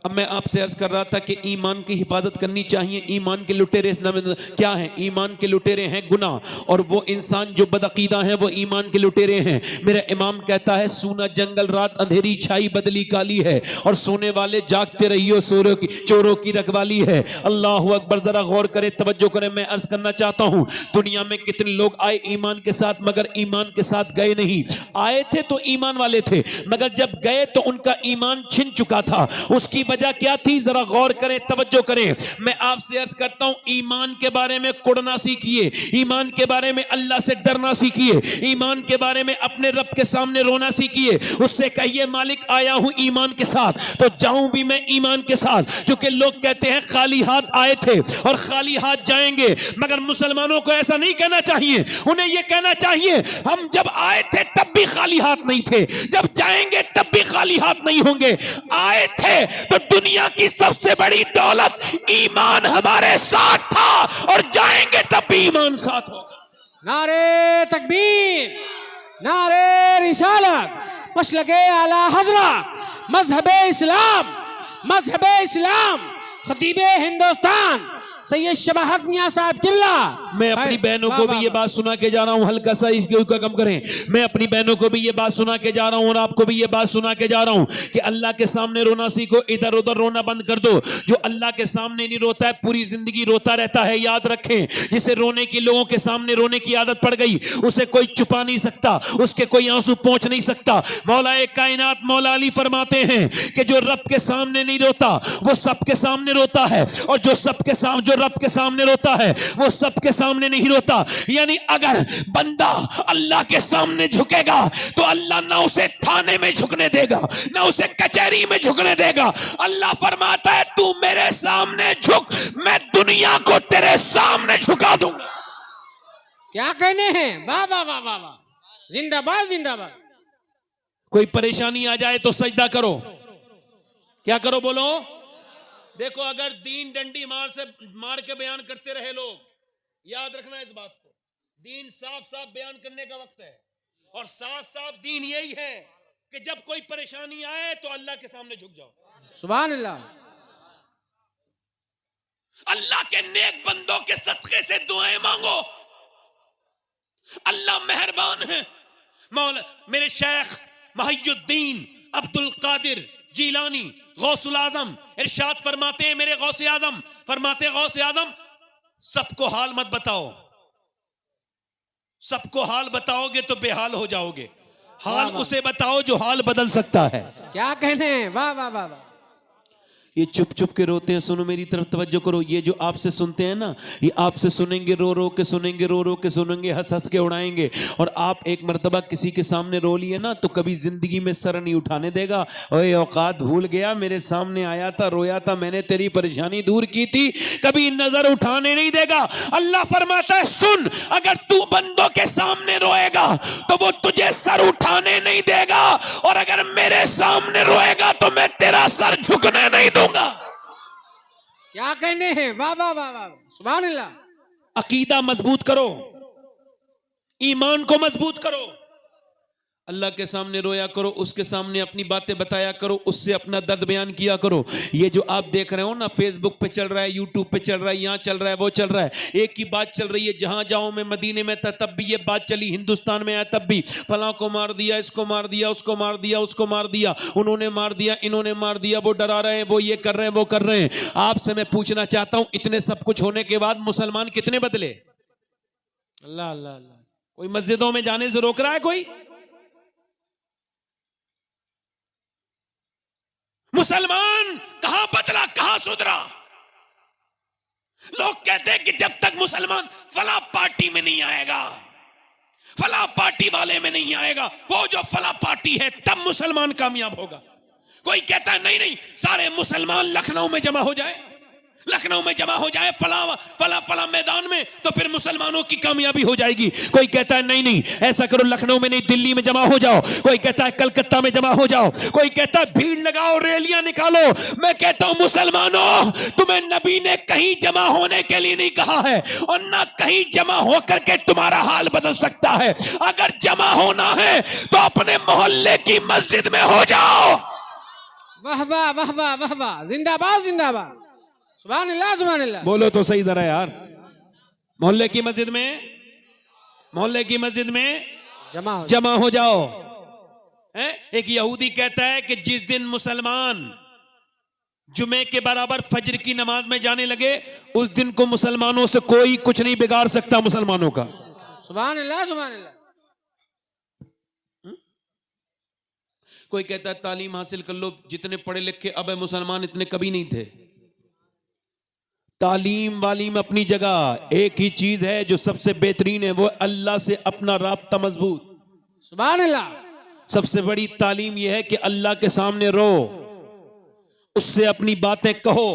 अब मैं आपसे अर्ज कर रहा था कि ईमान की हिफाजत करनी चाहिए। ईमान के लुटेरे क्या हैं? ईमान के लुटेरे हैं गुनाह, और वो इंसान जो बदअकीदा हैं वो ईमान के लुटेरे हैं। मेरा इमाम कहता है सूना जंगल रात अंधेरी छाई बदली काली है, और सोने वाले जागते रहियो चोरों की रखवाली है। अल्लाह अकबर। जरा गौर करें, तवज्जो करें। मैं अर्ज करना चाहता हूं दुनिया में कितने लोग आए ईमान के साथ मगर ईमान के साथ गए नहीं। आए थे तो ईमान वाले थे, मगर जब गए तो उनका ईमान छिन चुका था। उसकी वजह क्या थी? जरा गौर करें, तवज्जो करें। मैं आपसे अर्ज करता हूं ईमान के बारे में कुड़ना सीखिए, ईमान के बारे में अल्लाह से डरना सीखिए, ईमान के बारे में अपने रब के सामने रोना सीखिए। उससे कहिए मालिक आया हूं ईमान के साथ तो जाऊं भी मैं ईमान के साथ। क्योंकि लोग कहते हैं खाली हाथ आए थे और खाली हाथ जाएंगे, मगर मुसलमानों को ऐसा नहीं कहना चाहिए। उन्हें यह कहना चाहिए हम जब आए थे तब भी खाली हाथ नहीं थे, जब जाएंगे तब भी खाली हाथ नहीं होंगे। आए थे तो दुनिया की सबसे बड़ी दौलत ईमान हमारे साथ था, और जाएंगे तब भी ईमान साथ होगा। नारे तकबीर, नारे रिसालत, मसलके आला हज़रत, मजहबे इस्लाम, मजहबे इस्लाम, खतीबे हिंदुस्तान सैयद शबाहत मियां साहब किबला। मैं अपनी बहनों को भी ये बात सुना के जा रहा हूं, हल्का सा इसके ऊपर कम करें। मैं अपनी बहनों को भी ये बात सुना के जा रहा हूं और आपको भी ये बात सुना के जा रहा हूं कि अल्लाह के सामने रोना सीखो, इधर उधर रोना बंद कर दो। जो अल्लाह के सामने नहीं रोता है पूरी जिंदगी रोता रहता है। याद रखें, जिसे रोने की, लोगों के सामने रोने की आदत पड़ गई, उसे कोई छुपा नहीं सकता, उसके कोई आंसू पहुंच नहीं सकता। मौलाए कायनात मौला अली फरमाते हैं कि जो रब के सामने नहीं रोता वो सबके सामने रोता है, और जो रब के सामने रोता है वो सबके सामने नहीं रोता। यानी अगर बंदा अल्लाह के सामने झुकेगा तो अल्लाह ना उसे थाने में झुकने देगा, ना उसे कचहरी में झुकने देगा। अल्लाह फरमाता है तू मेरे सामने झुक, मैं दुनिया को तेरे सामने झुका दूंगा। क्या कहने हैं? वाह वाह वाह वाह वाह, जिंदाबाद जिंदाबाद। कोई परेशानी आ जाए तो सजदा करो। क्या करो? बोलो। देखो, अगर दीन डंडी मार के बयान करते रहे लोग, याद रखना इस बात को, दीन साफ साफ बयान करने का वक्त है। और साफ साफ दीन यही है कि जब कोई परेशानी आए तो अल्लाह के सामने झुक जाओ। सुभान अल्लाह। अल्लाह के नेक बंदों के सदके से दुआएं मांगो, अल्लाह मेहरबान है। मौला मेरे शेख मुहियुद्दीन अब्दुल कादिर जीलानी गौसुल आजम इरशाद फरमाते हैं, मेरे गौसे आजम फरमाते, गौसे आजम सबको हाल मत बताओ, सबको हाल बताओगे तो बेहाल हो जाओगे। हाल उसे बताओ जो हाल बदल सकता है। क्या कहने हैं? वाह वाह वाह वाह। ये चुप चुप के रोते हैं, सुनो मेरी तरफ तवज्जो करो। ये जो आपसे सुनते हैं ना, ये आपसे सुनेंगे, रो रो के सुनेंगे, रो रो के सुनेंगे, हंस हंस के उड़ाएंगे। और आप एक मर्तबा किसी के सामने रो लिए ना तो कभी जिंदगी में सर नहीं उठाने देगा। ओए औकात भूल गया, मेरे सामने आया था, रोया था, मैंने तेरी परेशानी दूर की थी, कभी नजर उठाने नहीं देगा। अल्लाह फरमाता है सुन, अगर तू बंदों के सामने रोएगा तो वो तुझे सर उठाने नहीं देगा, और अगर मेरे सामने रोएगा तो मैं तेरा सर झुकने नहीं दूंगा। क्या कहने हैं? वाह वाह वाह वाह, सुभान अल्लाह। अकीदा मजबूत करो, ईमान को मजबूत करो, अल्लाह के सामने रोया करो, उसके सामने अपनी बातें बताया करो, उससे अपना दर्द बयान किया करो। ये जो आप देख रहे हो ना, फेसबुक पे चल रहा है, यूट्यूब पे चल रहा है, यहाँ चल रहा है, वो चल रहा है, एक ही बात चल रही है। जहां जाऊं मैं, मदीने में था तब भी ये बात चली, हिंदुस्तान में आया तब भी, फलां को मार दिया, इसको मार दिया, उसको मार दिया, उसको मार दिया, उन्होंने मार दिया, इन्होंने मार दिया, वो डरा रहे हैं, वो ये कर रहे हैं, वो कर रहे हैं। आपसे मैं पूछना चाहता हूं, इतने सब कुछ होने के बाद मुसलमान कितने बदले? अल्लाह अल्लाह अल्लाह। कोई मस्जिदों में जाने से रोक रहा है? कोई मुसलमान कहां बदला, कहां सुधरा? लोग कहते हैं कि जब तक मुसलमान फला पार्टी में नहीं आएगा, फला पार्टी वाले में नहीं आएगा, वो जो फला पार्टी है तब मुसलमान कामयाब होगा। कोई कहता है नहीं नहीं, सारे मुसलमान लखनऊ में जमा हो जाए, लखनऊ में जमा हो जाए फला फला फला मैदान में, तो फिर मुसलमानों की कामयाबी हो जाएगी। कोई कहता है नहीं नहीं, ऐसा करो, लखनऊ में नहीं दिल्ली में जमा हो जाओ, कोई कहता है कलकत्ता में जमा हो जाओ, कोई कहता है भीड़ लगाओ, रैलियां निकालो। मैं कहता हूं मुसलमानों, तुम्हें नबी ने कहीं जमा होने के लिए नहीं कहा है, और ना कहीं जमा होकर के तुम्हारा हाल बदल सकता है। अगर जमा होना है तो अपने मोहल्ले की मस्जिद में हो जाओ। वाह वाह वाह वाह वाह वाह, जिंदाबाद जिंदाबाद, सुभान अल्लाह सुभान अल्लाह। बोलो तो सही जरा यार। मोहल्ले की मस्जिद में जमा हो जाओ। एक यहूदी कहता है कि जिस दिन मुसलमान जुमे के बराबर फजर की नमाज में जाने लगे, उस दिन को मुसलमानों से कोई कुछ नहीं बिगाड़ सकता मुसलमानों का। सुभान अल्लाह सुभान अल्लाह। कोई कहता है तालीम हासिल कर लो, जितने पढ़े लिखे अब मुसलमान इतने कभी नहीं थे। तालीम वालीम अपनी जगह, एक ही चीज है जो सबसे बेहतरीन है, वो अल्लाह से अपना राब्ता मजबूत। सुभान अल्लाह। सबसे बड़ी तालीम यह है कि अल्लाह के सामने रो, उससे अपनी बातें कहो,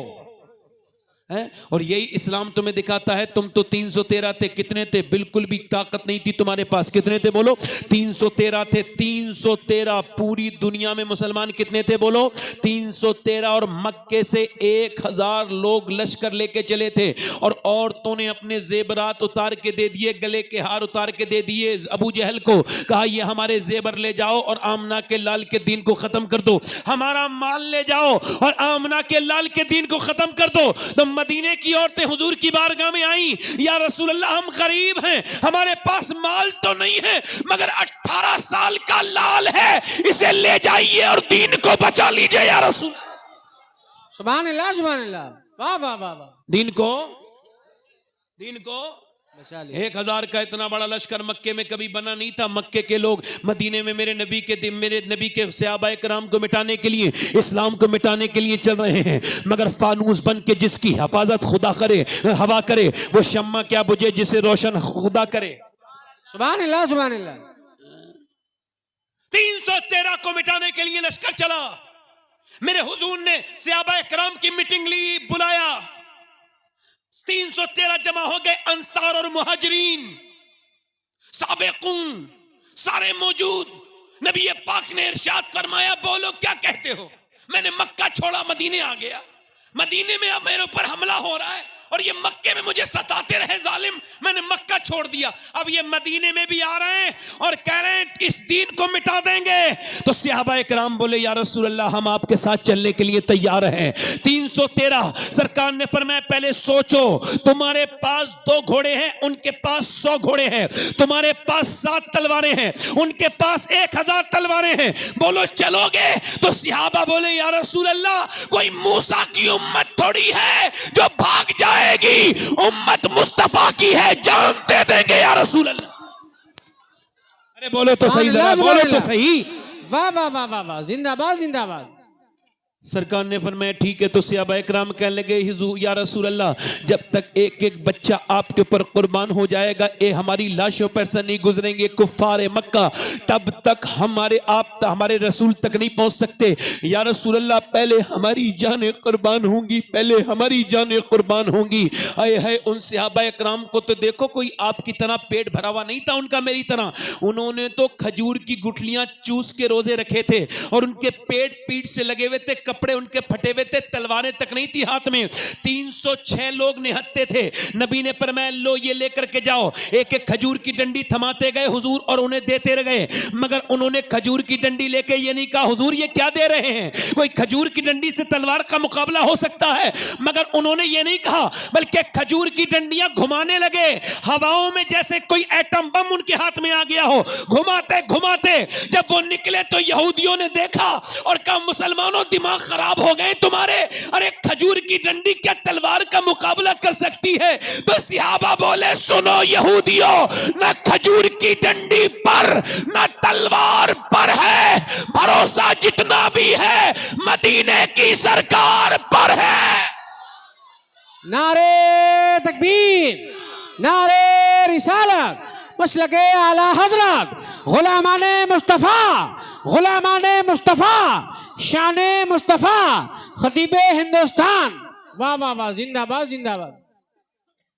है? और यही इस्लाम तुम्हें दिखाता है। तुम तो 313 थे, कितने थे? बिल्कुल भी ताकत नहीं थी तुम्हारे पास। कितने थे बोलो? 313 थे। 313। पूरी दुनिया में मुसलमान कितने थे बोलो? 313। और मक्के से 1000 लोग लश्कर लेके चले थे, और औरतों ने अपने जेबरात उतार के दे दिए, गले के हार उतार के दे दिए। अबू जहल को कहा ये हमारे जेबर ले जाओ और आमना के लाल के दीन को खत्म कर दो, हमारा माल ले जाओ और आमना के लाल के दीन को खत्म कर दो। तो मदीने की औरतें हुजूर की बारगाह में आई, या रसूल अल्लाह हम गरीब हैं, हमारे पास माल तो नहीं है, मगर 18 साल का लाल है, इसे ले जाइए और दीन को बचा लीजिए या रसूल। सुभान अल्लाह सुभान अल्लाह, वाह वाह वाह वाह। दीन को बचा लीजिए। 1000 का इतना बड़ा लश्कर मक्के में कभी बना नहीं था। मक्के के लोग मदीने में मेरे नबी के सहाबाए कराम को मिटाने के लिए, इस्लाम को मिटाने के लिए चल रहे हैं, मगर फानूस बन के जिसकी हिफाजत खुदा करे, हवा करे, वो शम्मा क्या बुझे जिसे रोशन खुदा करे। सुभान अल्लाह सुभान अल्लाह। 313 को मिटाने के लिए लश्कर चला। मेरे हुजूर ने सहाबाए कराम की मीटिंग ली, बुलाया। 313 जमा हो गए, अंसार और मुहाजिरीन, साबिकून सारे मौजूद। नबी पाक ने इरशाद फरमाया, बोलो क्या कहते हो? मैंने मक्का छोड़ा, मदीने आ गया। मदीने में अब मेरे ऊपर हमला हो रहा है और ये मक्के में मुझे सताते रहे जालिम, मैंने मक्का छोड़ दिया। अब ये मदीने में भी आ रहे हैं और कह रहे हैं इस दीन को मिटा देंगे। तो सहाबाए किराम बोले या रसूल अल्लाह हम आपके साथ चलने के लिए तैयार हैं। 313 सरकार ने फरमाया पहले सोचो, तुम्हारे पास 2 घोड़े हैं, उनके पास 100 घोड़े हैं, तुम्हारे पास 7 तलवारें हैं, उनके पास 1000 तलवारें हैं, बोलो चलोगे? तो सहाबा बोले या रसूल अल्लाह कोई मूसा की उम्मत थोड़ी है जो भाग जाए, उम्मत मुस्तफा की है, जान दे देंगे या रसूल अल्लाह। अरे बोलो तो सही जरा, बोलो तो सही। वाह वाह वाह वाह वाह, जिंदाबाद जिंदाबाद। सरकार ने फरमाया ठीक है। तो सहाबाए किराम कहने लगे या रसूल अल्लाह जब तक एक एक बच्चा आपके ऊपर कुर्बान हो जाएगा, ये हमारी लाशों पर से नहीं गुजरेंगे कुफ्फार मक्का, तब तक हमारे रसूल तक नहीं पहुंच सकते। या रसूल अल्लाह पहले हमारी जानें कुर्बान होंगी, पहले हमारी जानें कुर्बान होंगी। आए है उन सहाबाए किराम को तो देखो, कोई आपकी तरह पेट भरा हुआ नहीं था उनका, मेरी तरह। उन्होंने तो खजूर की गुठलियां चूस के रोजे रखे थे और उनके पेट पीठ से लगे हुए थे, कपड़े उनके फटे हुए थे, तलवारें तक नहीं थी हाथ में। 306 लोग निहत्ते थे। नबी ने फरमाया लो ये लेकर के जाओ। एक एक खजूर की डंडी थमाते गए हुजूर और उन्हें देते गए, मगर उन्होंने खजूर की डंडी लेके ये नहीं कहा हुजूर ये क्या दे रहे हैं, कोई खजूर की डंडी से तलवार का मुकाबला हो सकता है, मगर उन्होंने ये नहीं कहा, बल्कि खजूर की डंडियां घुमाने लगे हवाओं में जैसे कोई एटम बम उनके हाथ में आ गया हो। घुमाते घुमाते जब वो निकले तो यहूदियों ने देखा और कहा मुसलमानों दिमाग खराब हो गए तुम्हारे, अरे खजूर की डंडी क्या तलवार का मुकाबला कर सकती है? तो सहाबा बोले सुनो यहूदियों, ना खजूर की डंडी पर ना तलवार पर है, भरोसा जितना भी है मदीने की सरकार पर है। नारे तकबीर, नारे रिसालत, मसलके आला हजरत, गुलामाने मुस्तफा, गुलामाने मुस्तफा, शाने मुस्तफा, खतीबे हिंदुस्तान। वाह वाह वाह, जिंदाबाद जिंदाबाद।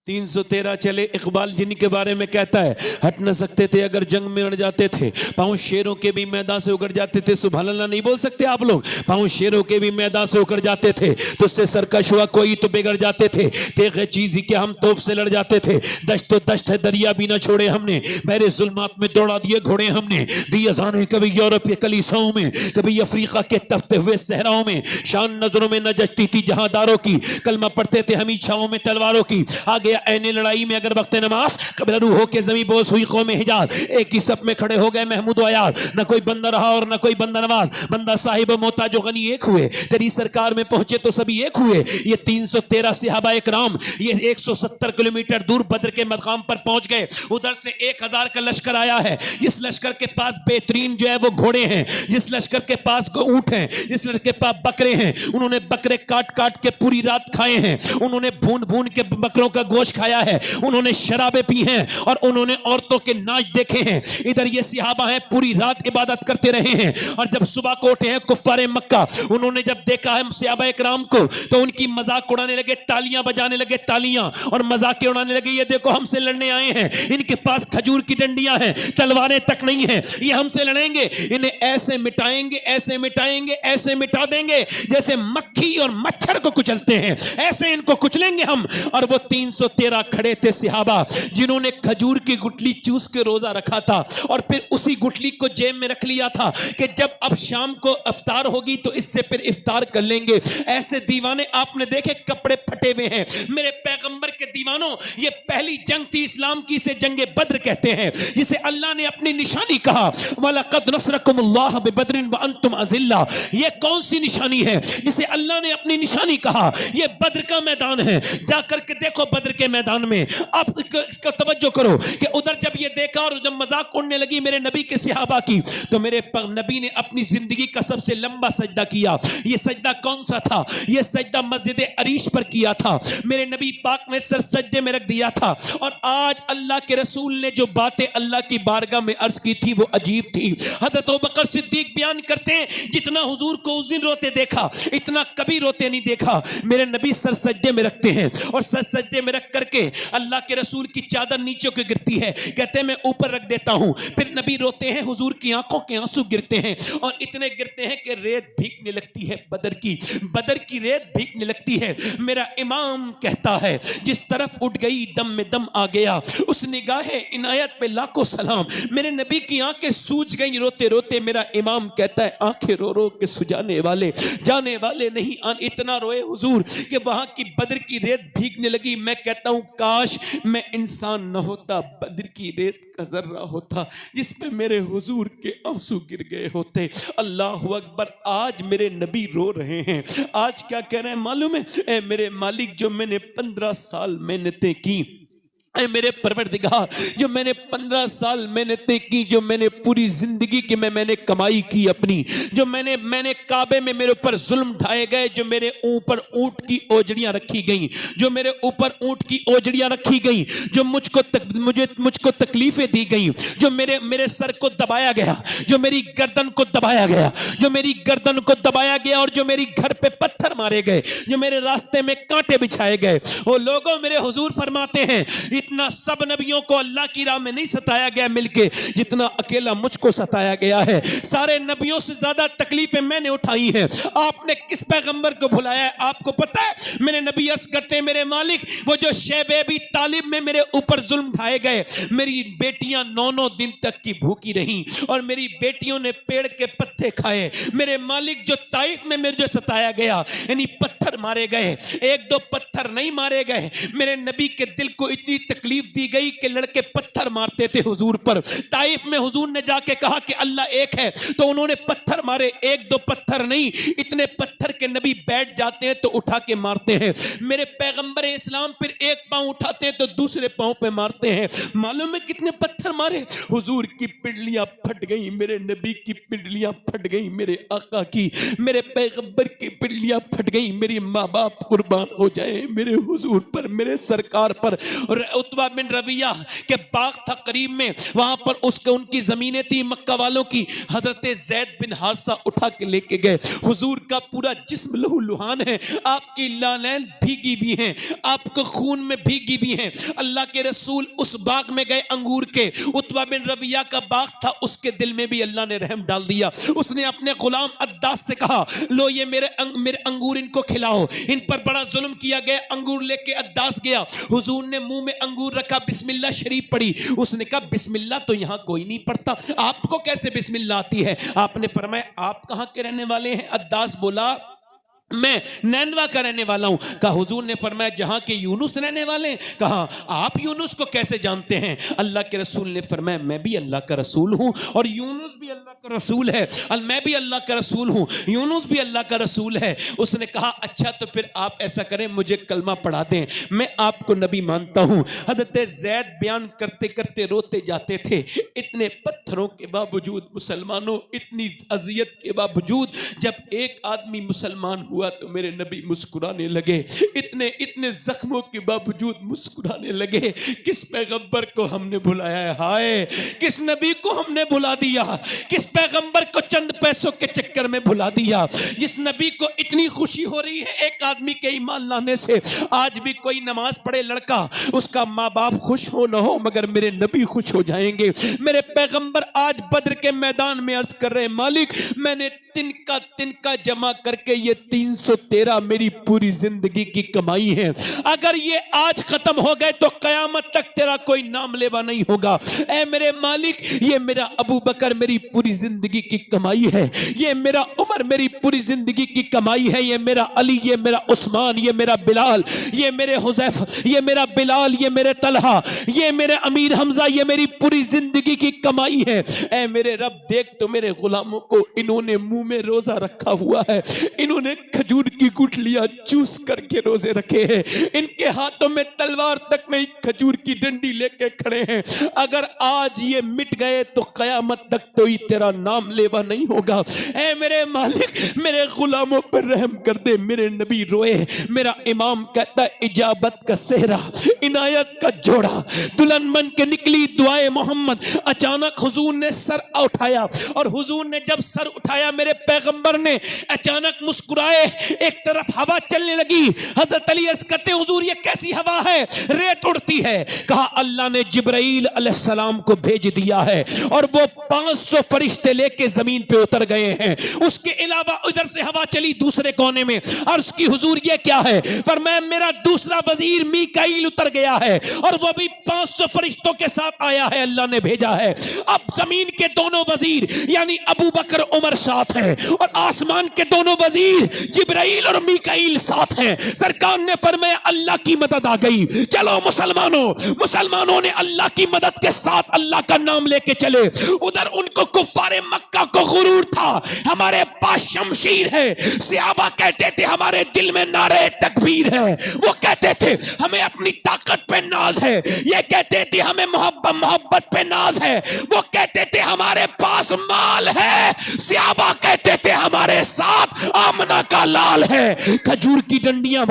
313 चले। इकबाल जिन्हीं के बारे में कहता है, हट न सकते थे अगर जंग में अड़ जाते थे, पांव शेरों के भी मैदान से उगड़ जाते थे। सुभान अल्लाह नहीं बोल सकते आप लोग? पांव शेरों के भी मैदान से उगड़ जाते थे, तुझसे सरकश हुआ कोई तो बिगड़ जाते थे। तेग चीज ही के हम तोप से लड़ जाते थे, दश्त तो दश्त है दरिया भी न छोड़े हमने, बहरे जुल्मात में दौड़ा दिए घोड़े हमने। दी अज़ानें कभी यूरोप के कलीसाओं में, कभी अफ्रीका के तपते हुए सहराओं में, शान नजरों में न जचती थी जहांदारों की, कलमा पढ़ते थे हम इच्छाओं में तलवारों की। आगे ऐने लड़ाई में अगर वक्त नमाज, कभी रूह हो के जमी बोस हुई कौम हिजाज। एक ही सब में खड़े हो गए महमूद आयाद, न कोई बंदा रहा और न कोई बंदा नवाज। बंदा साहिब मोता जो गनी एक हुए, तेरी सरकार में पहुंचे तो सभी एक हुए। ये 313 सहाबा इकराम ये 170 किलोमीटर दूर बद्र के मकाम पर पहुंच गए। उधर से 1000 का लश्कर आया है। जिस लश्कर के पास बेहतरीन जो है वो घोड़े हैं, जिस लश्कर के पास ऊंट हैं, जिस लश्कर के पास बकरे हैं, उन्होंने बकरे काट काट के पूरी रात खाए हैं, उन्होंने भून भून के बकरों का गोश्त खाया है, उन्होंने शराबें पी हैं और उन्होंने औरतों के नाच देखे हैं। इधर ये सहाबा हैं पूरी रात इबादत करते रहे हैं, और जब सुबह को उठे हैं कुफ्फारे मक्का, उन्होंने जब देखा है सहाबा इकराम को तो उनकी मजाक उड़ाने लगे, तालियां बजाने लगे, तालियां और मजाक उड़ाने लगे। ये देखो हमसे लड़ने आए हैं, इनके पास खजूर की डंडियां हैं, तलवारें तक नहीं है, ये हमसे लड़ेंगे, इन्हें ऐसे मिटाएंगे, ऐसे मिटाएंगे, ऐसे मिटा देंगे जैसे मक्खी और मच्छर को कुचलते हैं, ऐसे इनको कुचलेंगे हम। और वो 313 खड़े थे सहाबा जिन्होंने खजूर की गुठली चूस के रोजा रखा था, और फिर उसी गुठली को जेब में रख लिया था कि जब अब शाम को इफ्तार होगी तो इससे फिर इफ्तार कर लेंगे। ऐसे दीवाने आपने देखे, कपड़े फटे हुए हैं। मेरे पैगंबर के दीवानों, ये पहली जंग थी इस्लाम की, इसे जंगे बद्र कहते हैं, जिसे अल्लाह ने अपनी निशानी कहा, वलक़द नसरकुमुल्लाह बिबद्रिन व अंतुम अज़िल्ला। ये कौन सी निशानी है जिसे अल्लाह ने अपनी निशानी कहा? ये बद्र का मैदान है, जाकर के देखो बद्र के मैदान में। आप इसका तवज्जो करो कि उधर जब ये देखा और जब मजाक उड़ने लगी मेरे नबी के सहाबा की, तो मेरे नबी ने अपनी जिंदगी का सबसे लंबा सजदा किया। ये सजदा कौन सा था? ये सजदा मस्जिद अरीश पर किया था। मेरे नबी पाक ने सर सजदे में रख दिया था। और आज अल्लाह के रसूल ने जो बातें अल्लाह की बारगाह में अर्ज की थी वो अजीब थी। हज़रत अबू बकर सिद्दीक बयान करते हैं, जितना हुजूर को उस दिन रोते देखा इतना कभी रोते नहीं देखा। मेरे नबी सर सजदे में रखते हैं, और सर सजदे में रख करके अल्लाह के रसूल की चादर नीचे को गिरती है, कहते हैं मैं ऊपर रख देता हूं। फिर नबी रोते हैं, हुजूर की आंखों के आंसू गिरते हैं, और इतने गिरते हैं कि रेत भीगने लगती है, बदर की रेत भीगने लगती है। मेरा इमाम कहता है, जिस तरफ उठ गई दम में दम आ गया, उस निगाहे इनायत पे लाखों सलाम। मेरे नबी की आंखें सूज गई रोते रोते। मेरा इमाम कहता है, आंखें रो रो के सुजाने वाले जाने वाले नहीं। इतना रोए हुजूर कि वहां की बद्र की रेत भीगने लगी। मैं कहता हूं, काश मैं इंसान न होता, बद्र की रेत का जर्रा होता जिसमें मेरे हुजूर के आंसू गिर गए होते। अल्लाह अकबर। आज मेरे नबी रो रहे हैं। आज क्या कह रहे हैं मालूम है? ए मेरे मालिक, जो मैंने 15 साल मेहनतें की, ऐ मेरे परवरदिगार, जो मैंने 15 साल मेहनतें की, जो मैंने पूरी जिंदगी की मैंने कमाई की अपनी, जो मैंने काबे में मेरे ऊपर जुल्म ढाए गए, जो मेरे ऊपर ऊंट की ओजड़ियां रखी गई, जो मेरे ऊपर ऊंट की ओजड़ियां रखी गई, जो मुझको तकलीफें दी गई, जो मेरे सर को दबाया गया, जो मेरी गर्दन को दबाया गया, जो मेरी गर्दन को दबाया गया, और जो मेरी घर पे पत्थर मारे गए, जो मेरे रास्ते में कांटे बिछाए गए। वो लोगों, मेरे हुजूर फरमाते हैं, इतना सब नबियों को अल्लाह की राह में नहीं सताया गया मिलके जितना अकेला मुझको सताया गया है। सारे नबियों से ज्यादा तकलीफें मैंने उठाई हैं। आपने किस पैगंबर को भुलाया है? आपको पता है? मेरे नबी अर्ज करते हैं, मेरे मालिक, वो जो शैब अबी तालिब में मेरे ऊपर जुल्म ढाए गए, मेरी बेटियां 9-9 दिन तक की भूखी रहीं, और मेरी बेटियों ने पेड़ के पत्ते खाए। मेरे मालिक, जो ताइफ में मेरे जो सताया गया, यानी पत्थर मारे गए, 1-2 पत्थर नहीं मारे गए। मेरे नबी के दिल को इतनी तकलीफ दी गई कि लड़के पत्थर मारते थे हुजूर पर। ताइफ में हुजूर ने जाके कहा कि अल्लाह एक है, तो उन्होंने पत्थर मारे, 1-2 पत्थर नहीं, इतने पत्थर के नबी बैठ जाते हैं तो उठा के मारते हैं। मेरे पैगंबर इस्लाम फिर एक पांव उठाते हैं तो दूसरे पांव पे मारते हैं। मालूम है कितने पत्थर मारे? हुजूर की पिंडलियां फट गई, मेरे नबी की पिंडलियां फट गई, मेरे आका की, मेरे पैगंबर की पिंडलियां फट गई। मेरी माँ बाप कुर्बान हो जाए मेरे हुजूर पर, मेरे सरकार पर। और उत्बा बिन रबिया के बाग था करीब में, वहां पर उसके उनकी जमीनें थी मक्का वालों की। हजरत जैद बिन हारिसा उठा के लेके गए। हुजूर का पूरा जिस्म लहू लुहान है, आपकी लालैन भीगी भी हैं, आपको खून में भीगी भी हैं। अल्लाह के रसूल उस बाग में गए अंगूर के, उत्बा बिन रबिया का बाग था, उसके दिल में भी अल्लाह ने रहम डाल दिया। उसने अपने गुलाम अद्दास से कहा, लो ये मेरे अंगूर इनको खिलाओ, इन पर बड़ा जुल्म किया गया। अंगूर लेके अद्दास गया, हुजूर ने मुंह में अंगूर रखा, बिस्मिल्लाह शरीफ पड़ी। उसने कहा बिस्मिल्लाह तो यहां कोई नहीं पढ़ता, आपको कैसे बिस्मिल्लाह आती है? आपने फरमाया आप कहां के रहने वाले हैं? अद्दास बोला मैं नैनवा का रहने वाला हूं। कहा हुजूर ने फरमाया जहां के यूनुस रहने वाले हैं। कहा आप यूनुस को कैसे जानते हैं? अल्लाह के रसूल ने फरमाया मैं भी अल्लाह का रसूल हूं और यूनुस भी अल्लाह का रसूल है, और मैं भी अल्लाह का रसूल हूं, यूनुस भी अल्लाह का रसूल है। उसने कहा अच्छा तो फिर आप ऐसा करें, मुझे कलमा पढ़ा दें, मैं आपको नबी मानता हूं। हजरत जैद बयान करते करते रोते जाते थे। इतने पत्थरों के बावजूद मुसलमानों, इतनी अजियत के बावजूद जब एक आदमी मुसलमान हुआ तो मेरे नबी मुस्कुराने लगे। इतने इतने जख्मों के बावजूद मुस्कुराने लगे। किस पैगंबर को हमने बुलाया है? हाय किस नबी को हमने बुला दिया, किस पैगंबर को चंद पैसों के चक्कर में बुला दिया। जिस नबी को इतनी खुशी हो रही है एक आदमी के ईमान लाने से। आज भी कोई नमाज पढ़े लड़का, उसका माँ बाप खुश हो ना हो मगर मेरे नबी खुश हो जाएंगे। मेरे पैगंबर आज बद्र के मैदान में अर्ज कर रहे हैं, मालिक मैंने तिनका जमा करके ये 313 मेरी पूरी जिंदगी की कमाई है। अगर ये आज खत्म हो गए तो कयामत तक तेरा कोई नाम लेवा नहीं होगा। ऐ मेरे मालिक ये मेरा अबू बकर मेरी पूरी जिंदगी की कमाई है, ये मेरा उमर मेरी पूरी जिंदगी की कमाई है, ये मेरा अली, ये मेरा उस्मान, ये मेरा बिलाल, ये मेरे हुज़ैफा, ये मेरा बिलाल, ये मेरे तलहा, ये मेरे अमीर हमजा, ये मेरी पूरी जिंदगी की कमाई है। ऐ मेरे रब देख तो मेरे गुलामों को इन्होंने मुंह में रोजा रखा हुआ है, इन्होंने खजूर की गुठलियां चूस करके रोजे रखे हैं, इनके हाथों में तलवार तक नहीं खजूर की डंडी लेके खड़े हैं। अगर आज ये मिट गए तो कयामत तक तो ही तेरा नाम लेवा नहीं होगा। ऐ मेरे मालिक मेरे गुलामों पर रहम कर दे। मेरे नबी रोए। मेरा इमाम कहता है इजाबत का सेहरा, इनायत का जोड़ा, दुल्हन बन के निकली दुआए मोहम्मद। अचानक हुजूर ने सर उठाया और हुजूर ने जब सर उठाया मेरे पैगंबर ने अचानक मुस्कुराए। एक तरफ हवा चलने लगी। हजरत अली अर्ज करते हुजूर ये कैसी हवा है? रेत उड़ती है। कहा अल्लाह ने जिब्राइल अलैहिस्सलाम को भेज दिया है और वो 500 फरिश्ते लेके जमीन पे उतर गए हैं। उसके अलावा उधर से हवा चली दूसरे कोने में। अर्ज की हुजूर ये क्या है? फरमाया मेरा दूसरा वजीर मीकाईल उतर गया है और वो भी 500 फरिश्तों के साथ आया है, अल्लाह ने भेजा है। अब जमीन के दोनों वजीर यानी अबू बकर उमर साथ हैं और आसमान के दोनों वजीर जिब्राइल और मीकाईल साथ हैं। सरकार ने फरमाया अल्लाह की मदद आ गई। चलो मुसलमानों ने अल्लाह की मदद के साथ अल्लाह का नाम लेके चले। उधर उनको कुफ्फारे मक्का को गुरूर था, हमारे पास शमशीर है। सहाबा कहते थे हमारे दिल में नारे तकबीर है। वो कहते थे हमें अपनी ताकत पे नाज है। ये कहते थे हमें मोहब्बत पे नाज है। वो कहते थे हमारे पास माल है। सहाबा कहते थे हमारे साथ आमना का लाल है। खजूर की डंडियां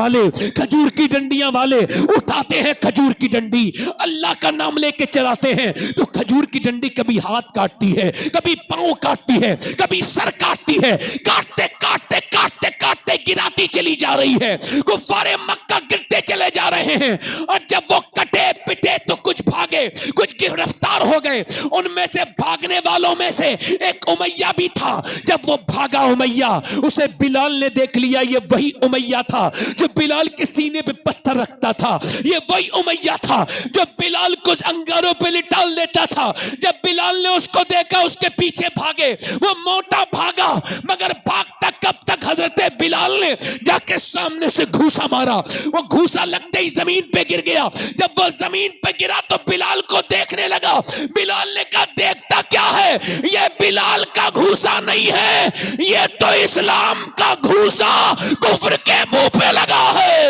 वाले उठाते हैं खजूर की डंडी, अल्लाह का नाम लेके चलाते हैं तो खजूर की डंडी कभी हाथ काटती है, कभी पांव काटती है, कभी सर काटती है। काटते काटते काटते काटते गिराती चली जा रही है। कुफ्फारे मक्का गिरते चले जा रहे हैं और जब वो कटे पिटे तो कुछ भागे, कुछ गिरफ्तार हो गए। उनमें से भागने वालों में से एक उमैया भी था। जब वो भागा उमैया, उसे बिलाल ने देख लिया। ये वही उमैया था जो बिलाल के सीने पे पत्थर रखता था। ये वही उमैया था जो बिलाल को अंगारों पे लिटाल देता था। जब बिलाल ने उसको देखा उसके पीछे भागे। वो मोटा भागा मगर भागता कब तक? हजरत बिलाल ने जाके सामने से घूसा मारा। वो घूसा लगते ही जमीन पे गिर गया। जब वो जमीन पे गिरा तो बिलाल को देखने लगा। बिलाल ने कहा देखता क्या है? ये बिलाल का घूसा नहीं है, ये तो इस्लाम का घूसा कुफ्र के मुंह पे लगा है।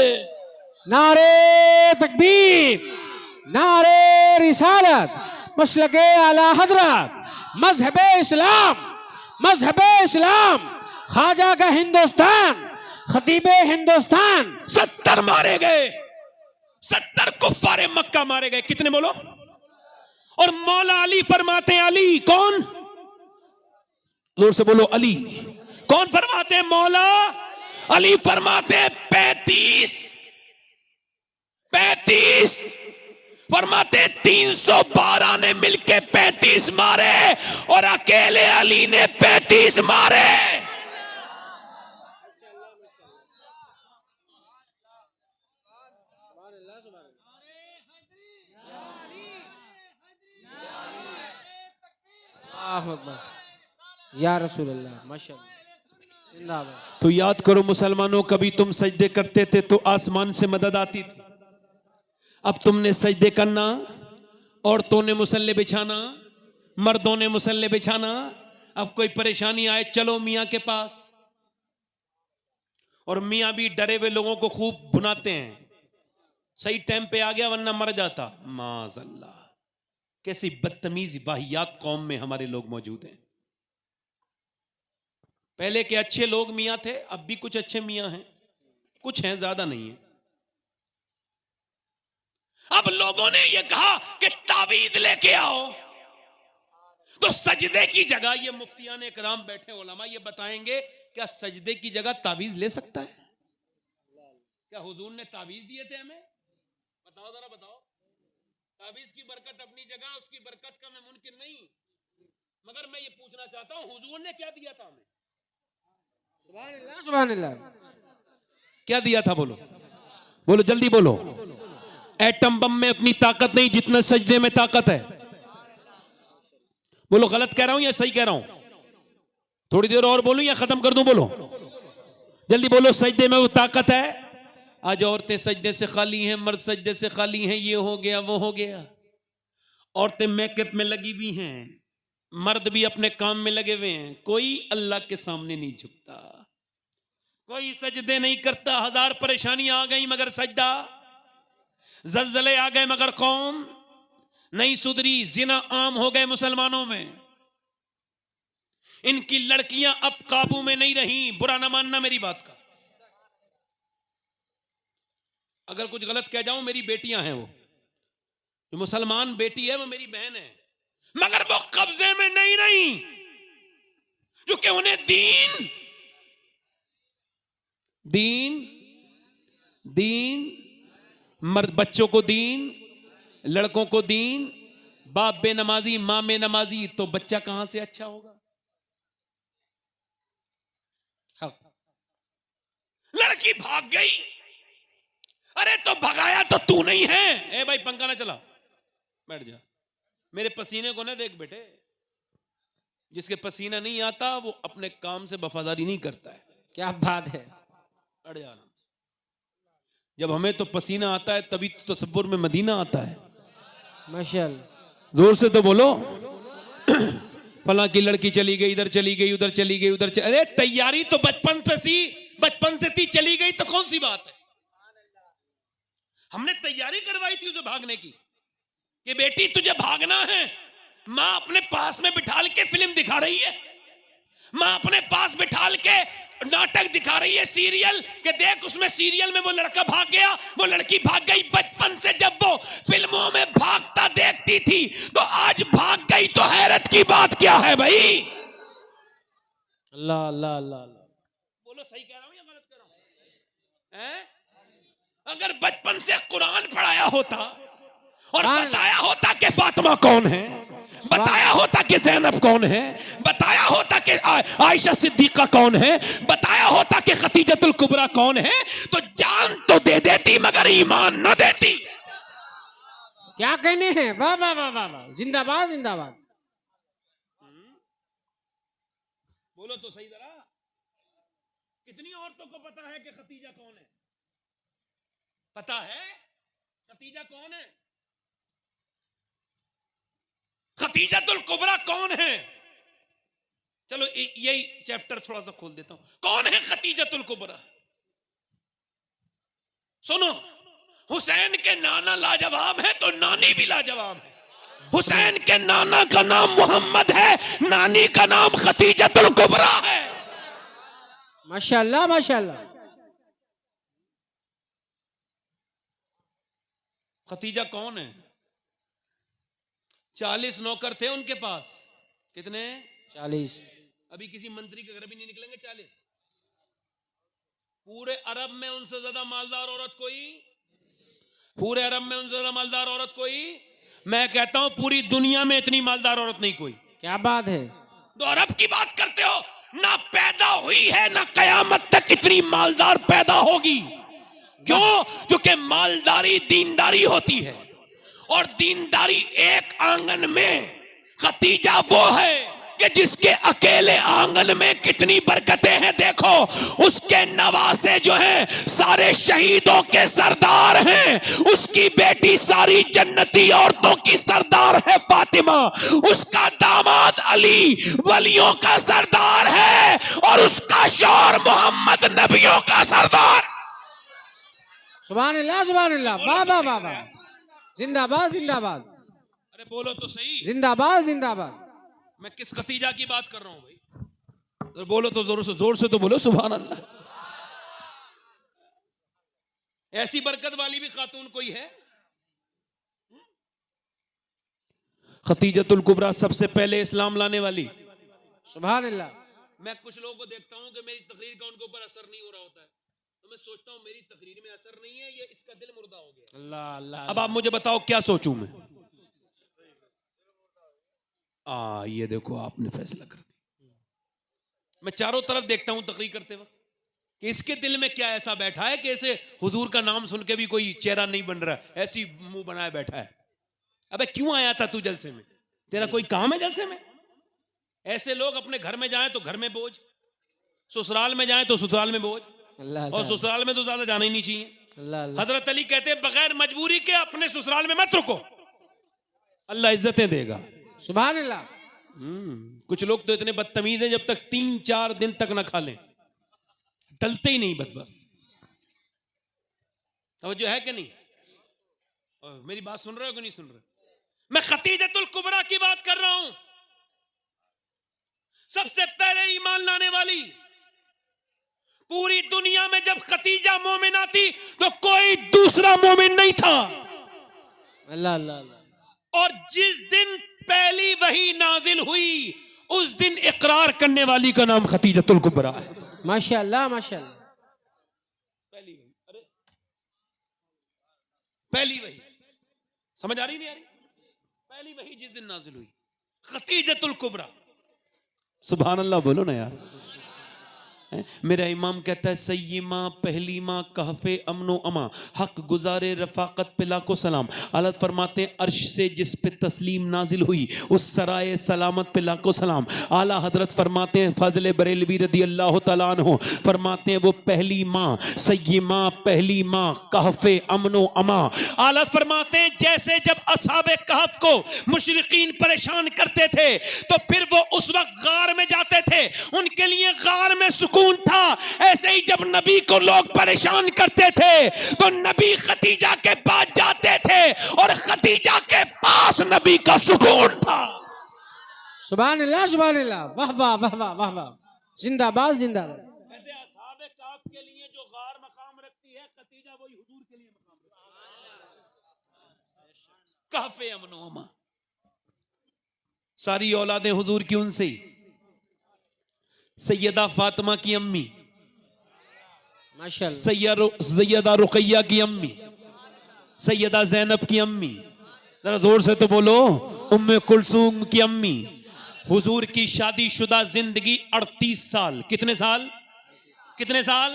नारे तकबीर, नारे रिसालत, मसलके आला हजरत, मजहबे इस्लाम, ख्वाजा का हिंदुस्तान, खतीबे हिंदुस्तान। 70 मारे गए, 70 कुफ्फारे मक्का मारे गए। कितने बोलो? और मौला अली फरमाते हैं, अली कौन? जोर से बोलो, अली कौन फरमाते हैं? मौला अली फरमाते हैं 35 फरमाते 312 ने मिलके 35 मारे और अकेले अली ने 35 मारे। या रसूल अल्लाह, माशाअल्लाह, जिंदाबाद। तो याद करो मुसलमानों, कभी तुम सजदे करते थे तो आसमान से मदद आती थी। अब तुमने सजदे करना, औरतों ने मुसल्ले बिछाना, मर्दों ने मुसल्ले बिछाना। अब कोई परेशानी आए, चलो मियां के पास, और मियां भी डरे हुए लोगों को खूब भुनाते हैं। सही टाइम पे आ गया वरना मर जाता। माज़अल्लाह, कैसी बदतमीज वाहियात कौम में हमारे लोग मौजूद हैं। पहले के अच्छे लोग मियां थे, अब भी कुछ अच्छे मियां हैं, कुछ हैं, ज्यादा नहीं है। अब लोगों ने यह कहा कि तावीज लेके आओ, तो सजदे की जगह, ये मुफ्तियान इकराम बैठे उलमा ये बताएंगे, क्या सजदे की जगह तावीज ले सकता है? क्या हुजूर ने तावीज दिए थे हमें? बताओ जरा, बताओ। तावीज की बरकत अपनी जगह, उसकी बरकत का मैं मुनकिर नहीं, मगर मैं ये पूछना चाहता हूं, हुजूर ने क्या दिया था हमें? सुभान अल्लाह, सुभान अल्लाह। क्या दिया था? बोलो बोलो, जल्दी बोलो। एटम बम में उतनी ताकत नहीं जितना सजदे में ताकत है। बोलो, गलत कह रहा हूं या सही कह रहा हूं? थोड़ी देर और बोलूं या खत्म कर दूं? बोलो जल्दी बोलो। सजदे में वो ताकत है। आज औरतें सजदे से खाली हैं, मर्द सजदे से खाली हैं, ये हो गया वो हो गया। औरतें मेकअप में लगी हुई हैं, मर्द भी अपने काम में लगे हुए हैं। कोई अल्लाह के सामने नहीं झुकता, कोई सजदे नहीं करता। हजार परेशानियां आ गई मगर सजदा, जलजले आ गए मगर कौम नहीं सुधरी। जिना आम हो गए मुसलमानों में, इनकी लड़कियां अब काबू में नहीं रही। बुरा ना मानना मेरी बात का, अगर कुछ गलत कह जाऊं, मेरी बेटियां हैं, वो जो मुसलमान बेटी है वो मेरी बहन है, मगर वो कब्जे में नहीं रही, क्योंकि उन्हें दीन दीन दीन मर्द बच्चों को दीन, लड़कों को दीन। बाप बेनमाजी, मां बेनमाजी, तो बच्चा कहां से अच्छा होगा? लड़की भाग गई, अरे तो भगाया तो तू नहीं है। ए भाई पंखा ना चला, बैठ जा। मेरे पसीने को ना देख बेटे, जिसके पसीना नहीं आता वो अपने काम से वफादारी नहीं करता है। क्या बात है। अड़ जाना, जब हमें तो पसीना आता है तभी तो तसव्वुर में मदीना आता है। माशाअल्लाह, जोर से तो बोलो। फला की लड़की चली गई, इधर चली गई, उधर चली गई, उधर अरे तैयारी तो बचपन से थी, चली गई तो कौन सी बात है? हमने तैयारी करवाई थी उसे भागने की, कि बेटी तुझे भागना है। मां अपने पास में बिठाल के फिल्म दिखा रही है, मां अपने पास बिठाल के नाटक दिखा रही है, सीरियल, कि देख उसमें सीरियल में वो लड़का भाग गया, वो लड़की भाग गई। बचपन से जब वो फिल्मों में भागता देखती थी, तो आज भाग गई तो हैरत की बात क्या है भाई? अल्लाह अल्लाह अल्लाह। बोलो, सही कह रहा हूं या गलत कह रहा हूं? अगर बचपन से कुरान पढ़ाया होता और बताया होता कि फातिमा कौन है, बताया होता कि ज़ैनब कौन है, बताया होता कि आयशा सिद्दीका कौन है, बताया होता कि खतीजतुल कुबरा कौन है, तो जान तो दे देती मगर ईमान न देती। क्या कहने हैं? वाह वाह वाह वाह वाह, जिंदाबाद जिंदाबाद। बोलो तो सही जरा, कितनी औरतों को पता है कि खतीजा कौन है? पता है खतीजा कौन है? खतीजतुल कुबरा कौन है? चलो यही चैप्टर थोड़ा सा खोल देता हूं। कौन है खतीजतुल कुबरा? सुनो, हुसैन के नाना लाजवाब है तो नानी भी लाजवाब है। हुसैन के नाना का नाम मोहम्मद है, नानी का नाम खतीजतुल कुबरा है। माशाअल्लाह माशाअल्लाह। खतीजा कौन है? 40 नौकर थे उनके पास। कितने? 40। अभी किसी मंत्री के घर भी नहीं निकलेंगे 40। पूरे अरब में उनसे ज्यादा मालदार औरत कोई? पूरे अरब में उनसे ज्यादा मालदार औरत कोई? मैं कहता हूं पूरी दुनिया में इतनी मालदार औरत नहीं कोई। क्या बात है? तो अरब की बात करते हो ना, पैदा हुई है ना कयामत तक इतनी मालदार पैदा होगी। क्यों? क्योंकि मालदारी दीनदारी होती है, और दीनदारी एक आंगन में खतीजा वो है कि जिसके अकेले आंगन में कितनी बरकतें हैं। देखो उसके नवासे जो हैं सारे शहीदों के सरदार हैं, उसकी बेटी सारी जन्नती औरतों की सरदार है फातिमा, उसका दामाद अली वलियों का सरदार है, और उसका शौहर मोहम्मद नबियों का सरदार। सुभान अल्लाह, सुभान अल्लाह, वाह वाह वाह वाह, जिंदाबाद जिंदाबाद। अरे बोलो तो सही, जिंदाबाद जिंदाबाद। मैं किस खतीजा की बात कर रहा हूं भाई? तो बोलो तो जोर से तो बोलो सुभान अल्लाह। ऐसी बरकत वाली भी खातून कोई है? खतीजतुल कुबरा सबसे पहले इस्लाम लाने वाली। सुभान अल्लाह। मैं कुछ लोगों को देखता हूं कि मेरी तकरीर का उनके ऊपर असर नहीं हो रहा होता है, तो मैं सोचता हूं मेरी तकरीर में असर नहीं है, ये इसका दिल मुर्दा हो गया। अल्लाह अल्लाह। अब आप मुझे बताओ क्या सोचूं मैं? ये देखो आपने फैसला कर दिया। मैं चारों तरफ देखता हूं तकरीर करते वक्त कि इसके दिल में क्या ऐसा बैठा है कि ऐसे हुजूर का नाम सुन के भी कोई चेहरा नहीं बन रहा, ऐसी मुंह बनाए बैठा है। अबे क्यों आया था तू जलसे में? तेरा कोई काम है जलसे में? ऐसे लोग अपने घर में जाएं तो घर में बोझ, ससुराल में जाएं तो ससुराल में बोझ, और ससुराल में तो ज्यादा जाना ही नहीं चाहिए। हजरत अली कहते हैं बगैर मजबूरी के अपने ससुराल में मत रुको, अल्लाह इज्जतें देगा। सुभान अल्लाह। कुछ लोग तो इतने बदतमीज हैं जब तक 3-4 दिन तक ना खा लें टलते ही नहीं। बस तो जो है कि नहीं? और मेरी बात सुन रहे हो कि नहीं सुन रहे? मैं खतीजतुल कुबरा की बात कर रहा हूं, सबसे पहले ईमान लाने वाली। पूरी दुनिया में जब खतीजा मोमिना थी तो कोई दूसरा मोमिन नहीं था। अल्लाह अल्लाह अल्लाह। और जिस दिन पहली वही नाजिल हुई उस दिन इकरार करने वाली का नाम खतीजतुल कुबरा है। माशाअल्लाह माशाअल्लाह। पहली वही, अरे पहली वही, समझ आ रही नहीं आ रही? पहली वही जिस दिन नाजिल हुई खतीजतुल कुबरा। सुभान अल्लाह बोलो ना यार। मेरा इमाम कहता है सय्यिमा पहली माँ कहफे अमनो अमा हक गुजारे रफाकत पे लाखों सलाम। हालत फरमाते हैं अर्श से जिस पे तस्लीम नाजिल हुई उस सराय सलामत पे लाखों सलाम। आला हजरत फरमाते हैं फजल बरेलवी रदी अल्लाह तआला अन्हु फरमाते हैं वो पहली माँ सय्यिमा पहली माँ कहफे अमनो अमा। हालत फरमाते हैं जैसे जब असहाबे कहफ को मुशरिकीन परेशान करते थे तो फिर वो उस वक्त गार में जाते थे, उनके लिए गार में सुकून था। ऐसे ही जब नबी को लोग परेशान करते थे तो नबी खतीजा के पास जाते थे और खतीजा के पास नबी का सुकून था। सुभान अल्लाह सुभान अल्लाह। वाह वाह वाह वाह वाह वाह। जिंदाबाद जिंदाबाद। कहते हैं असहाबे काफ के लिए जो गार मकाम रखती है खतीजा वही हुजूर के लिए मकाम रखती है। कहफे अमनो अमा। सारी औलादें हुजूर की उनसे ही। सैयदा फातिमा की अम्मी, माशाअल्लाह, सैयदा रुकैया की अम्मी, सैयदा जैनब की अम्मी, जरा जोर से तो बोलो, उम्मे कुलसूम की अम्मी। हुजूर की शादीशुदा जिंदगी 38 साल। कितने साल? कितने साल?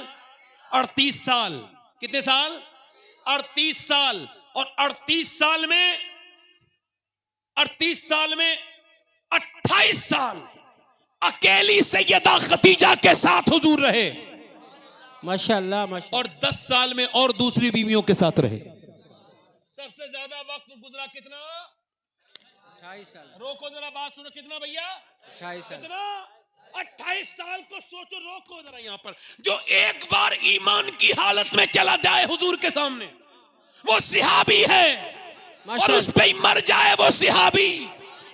38 साल। कितने साल? 38 साल। और 38 साल में 28 साल अकेली सैयदा खतीजा के साथ हुजूर रहे। माशाअल्लाह माशाअल्लाह। और 10 साल में और दूसरी बीवियों के साथ रहे। सबसे ज्यादा वक्त गुजरा कितना? 28 साल। रोको जरा बात सुनो, कितना भैया? 28 साल। कितना? 28 साल को सोचो। रोको जरा यहाँ पर। जो एक बार ईमान की हालत में चला जाए हुजूर के सामने वो सिहाबी है, और उस पे मर जाए वो सिहाबी।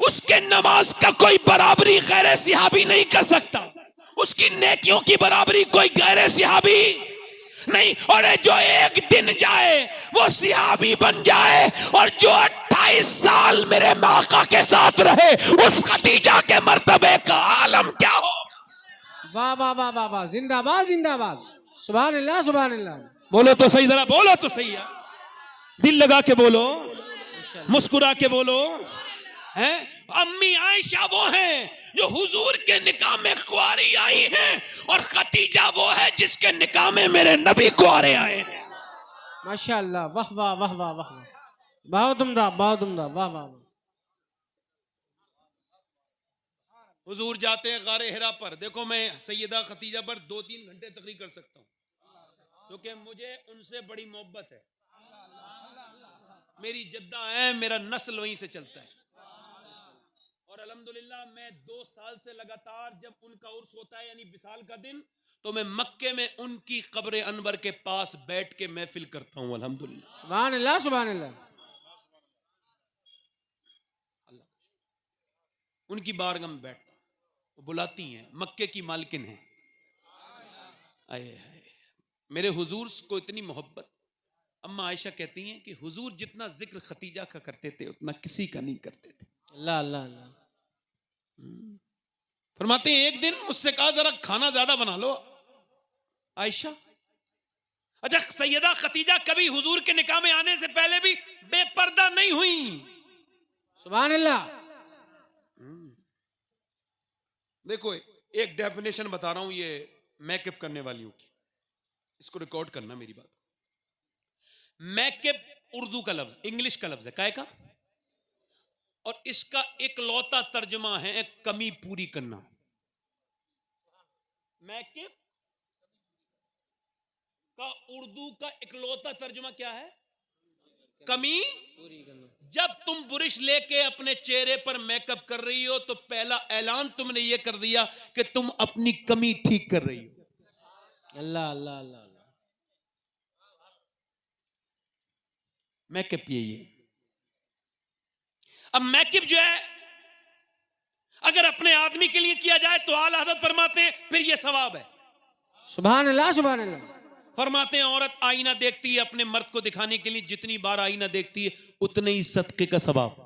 उसके नमाज का कोई बराबरी गैर सिहाबी नहीं कर सकता, उसकी नेकियों की बराबरी कोई गैर सिहाबी। नहीं, और जो एक दिन जाए वो सिहाबी बन जाए, और जो 28 साल मेरे आका के साथ रहे उस खदीजा के मर्तबे का आलम क्या हो। वाह वाह वाह वाह वाह, जिंदाबाद जिंदाबाद, सुभान अल्लाह सुभान अल्लाह। बोलो तो सही, जरा बोलो तो सही है, दिल लगा के बोलो, मुस्कुरा के बोलो। हैं अम्मी आयशा वो हैं जो हुजूर के निकाह में कुंवारी आई हैं, और खतीजा वो है जिसके निकाह में मेरे नबी कुंवारे आए हैं। माशाअल्लाह, वाह वाह वाह वाह वाह, बहुत उम्दा बहुत उम्दा, वाह वाह वाह। हुजूर जाते हैं गारे हिरा पर। देखो मैं सैयदा खतीजा पर 2-3 घंटे तकरीर कर सकता हूँ, क्योंकि मुझे उनसे बड़ी मोहब्बत है। मेरी जद्दा है, मेरा नस्ल वहीं से चलता है, और अल्हम्दुलिल्लाह मैं 2 साल से लगातार जब उनका उर्स होता है यानी विसाल का दिन, तो मैं मक्के में उनकी कब्र अनवर के पास बैठ के महफिल करता हूँ। अल्हम्दुलिल्लाह, सुभान अल्लाह सुभान अल्लाह। उनकी बारगाह में बैठता हूं, वो बुलाती हैं, मक्के की मालकिन है। आए हाय, मेरे हुजूर को इतनी मोहब्बत। अम्मा आयशा कहती हैं कि हुजूर जितना जिक्र खतीजा का करते थे उतना किसी का नहीं करते थे। अल्लाह अल्लाह अल्लाह। फरमाते हैं एक दिन मुझसे कहा जरा खाना ज्यादा बना लो आयशा। अच्छा, सैयदा खतीजा कभी हुजूर के निकाह में आने से पहले भी बेपर्दा नहीं हुई। सुभान अल्लाह। देखो एक डेफिनेशन बता रहा हूं ये मेकअप करने वालियों की, इसको रिकॉर्ड करना मेरी बात। मेकअप उर्दू का लफ्ज, इंग्लिश का लफ्ज है, काय का, और इसका इकलौता तर्जुमा है कमी पूरी करना। मेकअप का उर्दू का इकलौता तर्जुमा क्या है? कमी पूरी करना। जब तुम बुरिश लेके अपने चेहरे पर मेकअप कर rही हो तो पहला ऐलान तुमने ये कर दिया कि तुम अपनी कमी ठीक कर रही हो। अल्लाह अल्लाह अल्लाह अल्लाह। मेकअप यही है। अब मेकअप जो है अगर अपने आदमी के लिए किया जाए तो आला हज़रत फरमाते हैं फिर ये सवाब है। सुभान अल्लाह सुभान अल्लाह। फरमाते हैं औरत आईना देखती है अपने मर्द को दिखाने के लिए, जितनी बार आईना देखती है उतने ही सदके का सवाब।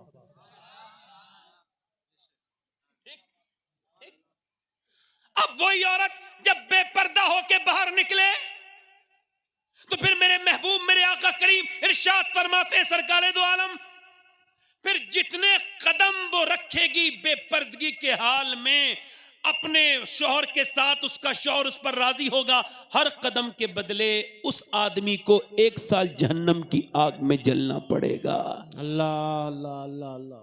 अब वही औरत जब बेपर्दा होके बाहर निकले तो फिर मेरे महबूब मेरे आका करीम इरशाद फरमाते हैं सरकारे दो आलम, फिर जितने कदम वो रखेगी बेपर्दगी के हाल में अपने शौहर के साथ, उसका शौहर उस पर राजी होगा। हर कदम के बदले उस आदमी को 1 साल जहन्नम की आग में जलना पड़ेगा। अल्लाह अल्लाह अल्लाह अल्लाह।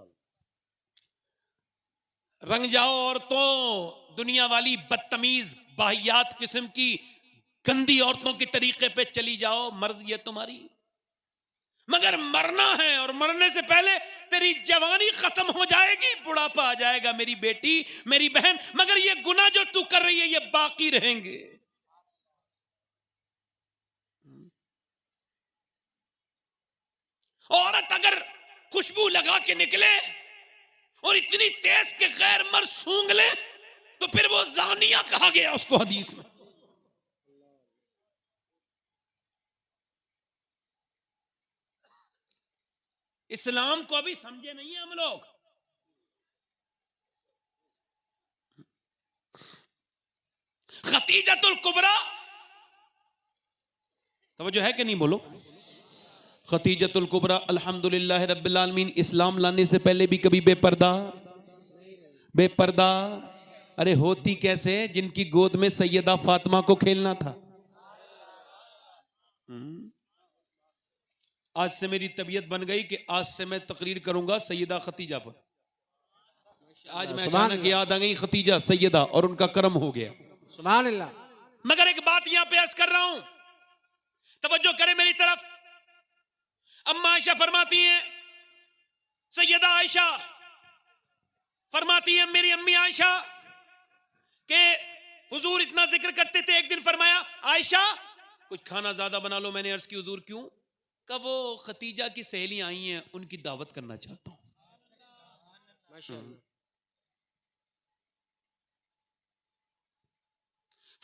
रंग जाओ औरतों, दुनिया वाली बदतमीज बाहियात किस्म की गंदी औरतों के तरीके पे चली जाओ, मर्जी है तुम्हारी, मगर मरना है और मरने से पहले तेरी जवानी खत्म हो जाएगी, बुढ़ापा आ जाएगा मेरी बेटी मेरी बहन, मगर ये गुनाह जो तू कर रही है ये बाकी रहेंगे। औरत अगर खुशबू लगा के निकले और इतनी तेज के गैर मर्द सूंघ ले तो फिर वो जानिया कहा गया उसको हदीस में। इस्लाम को अभी समझे नहीं है हम लोग। खतीजतुल कुबरा, तवज्जो है कि नहीं बोलो? खतीजतुल कुबरा अल्हम्दुलिल्लाह रब्बिल आलमीन इस्लाम लाने से पहले भी कभी बेपर्दा अरे होती कैसे, जिनकी गोद में सैयदा फातिमा को खेलना था। आज से मेरी तबीयत बन गई कि आज से मैं तकरीर करूंगा सैयदा खतीजा पर। आज मैं अचानक याद आ गई खतीजा सैयदा और उनका करम हो गया। सुभान अल्लाह। मगर एक बात यहां पे अर्ज कर रहा हूं, तवज्जो करें मेरी तरफ। अम्मा आयशा फरमाती हैं, सैयदा आयशा फरमाती हैं मेरी अम्मी आयशा के हुजूर इतना जिक्र करते थे, एक दिन फरमाया आयशा कुछ खाना ज्यादा बना लो। मैंने अर्ज की हुजूर क्यों? कब वो खतीजा की सहेलियां आई हैं उनकी दावत करना चाहता हूं।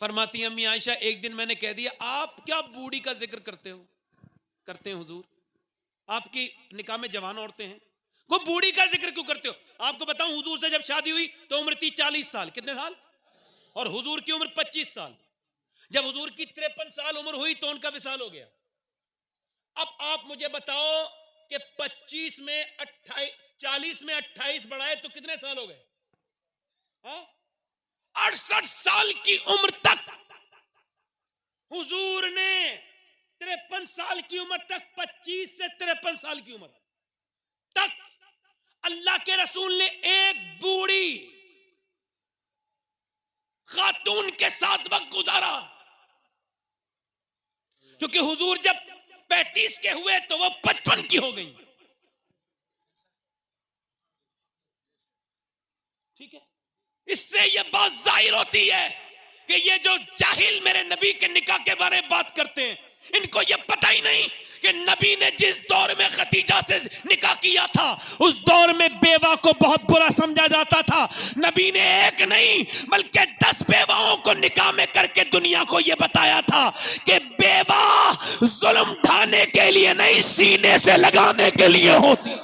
फरमाती हैं अम्मी आयशा, एक दिन मैंने कह दिया आप क्या बूढ़ी का जिक्र करते हैं हुजूर, आपकी निकाह में जवान औरतें हैं, वो बूढ़ी का जिक्र क्यों करते हो? आपको बताऊं, हुजूर से जब शादी हुई तो उम्र थी 40 साल, कितने साल? और हुजूर की उम्र 25 साल। जब हुजूर की 53 साल उम्र हुई तो उनका विसाल हो गया। अब आप मुझे बताओ कि 25 में 28, 40 में 28 बढ़ाए तो कितने साल हो गए? 68 साल की उम्र तक हुजूर ने 53 साल की उम्र तक, 25 से 53 साल की उम्र तक अल्लाह के रसूल ने एक बूढ़ी खातून के साथ वक्त गुजारा। क्योंकि हुजूर जब 35 के हुए तो वो 55 की हो गई। ठीक है, इससे ये बात जाहिर होती है कि ये जो जाहिल मेरे नबी के निकाह के बारे में बात करते हैं, इनको ये पता ही नहीं कि नबी ने जिस दौर में खतीजा से निकाह किया था उस दौर में बेवा को बहुत बुरा समझा जाता था। नबी ने एक नहीं बल्कि 10 बेवाओं को निकाह में करके दुनिया को ये बताया था कि बेवा जुल्म ढाने के लिए नहीं, सीने से लगाने के लिए होती।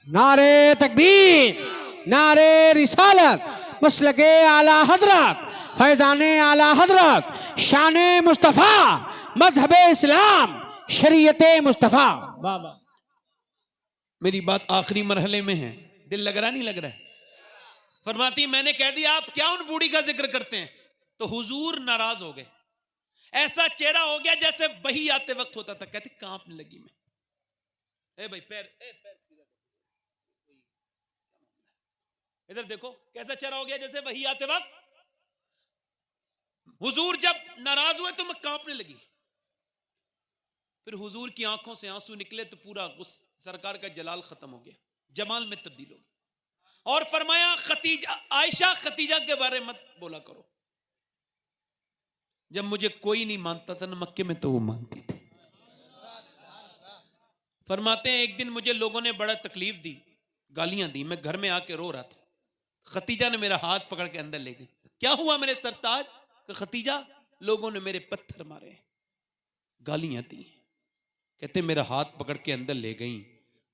नारे तकबीर, नारे रिसालत, मसलके आला हजरत, फैजाने आला हजरत, शाने मुस्तफा, मजहबे इस्लाम, शरीयते मुस्तफा। बाबा मेरी बात आखिरी मरहले में है, दिल लग रहा नहीं लग रहा है? फरमाती मैंने कह दिया आप क्या उन बूढ़ी का जिक्र करते हैं, तो हुजूर नाराज हो गए। ऐसा चेहरा हो गया जैसे वही आते वक्त होता था। कहते कांपने लगी मैं, ए भाई पैर सीधा, इधर देखो कैसा चेहरा हो गया जैसे वही आते वक्त। हुजूर जब नाराज हुए तो मैं कांपने लगी। फिर हुजूर की आंखों से आंसू निकले तो पूरा उस सरकार का जलाल खत्म हो गया, जमाल में तब्दील हो गया। और फरमाया खतीजा, आयशा खतीजा के बारे में मत बोला करो। जब मुझे कोई नहीं मानता था ना मक्के में, तो वो मानती थी। फरमाते हैं एक दिन मुझे लोगों ने बड़ा तकलीफ दी, गालियां दी, मैं घर में आके रो रहा था। खतीजा ने मेरा हाथ पकड़ के अंदर ले गई। क्या हुआ मेरे सरताज? खतीजा लोगों ने मेरे पत्थर मारे, गालियां दी। कहते मेरा हाथ पकड़ के अंदर ले गई।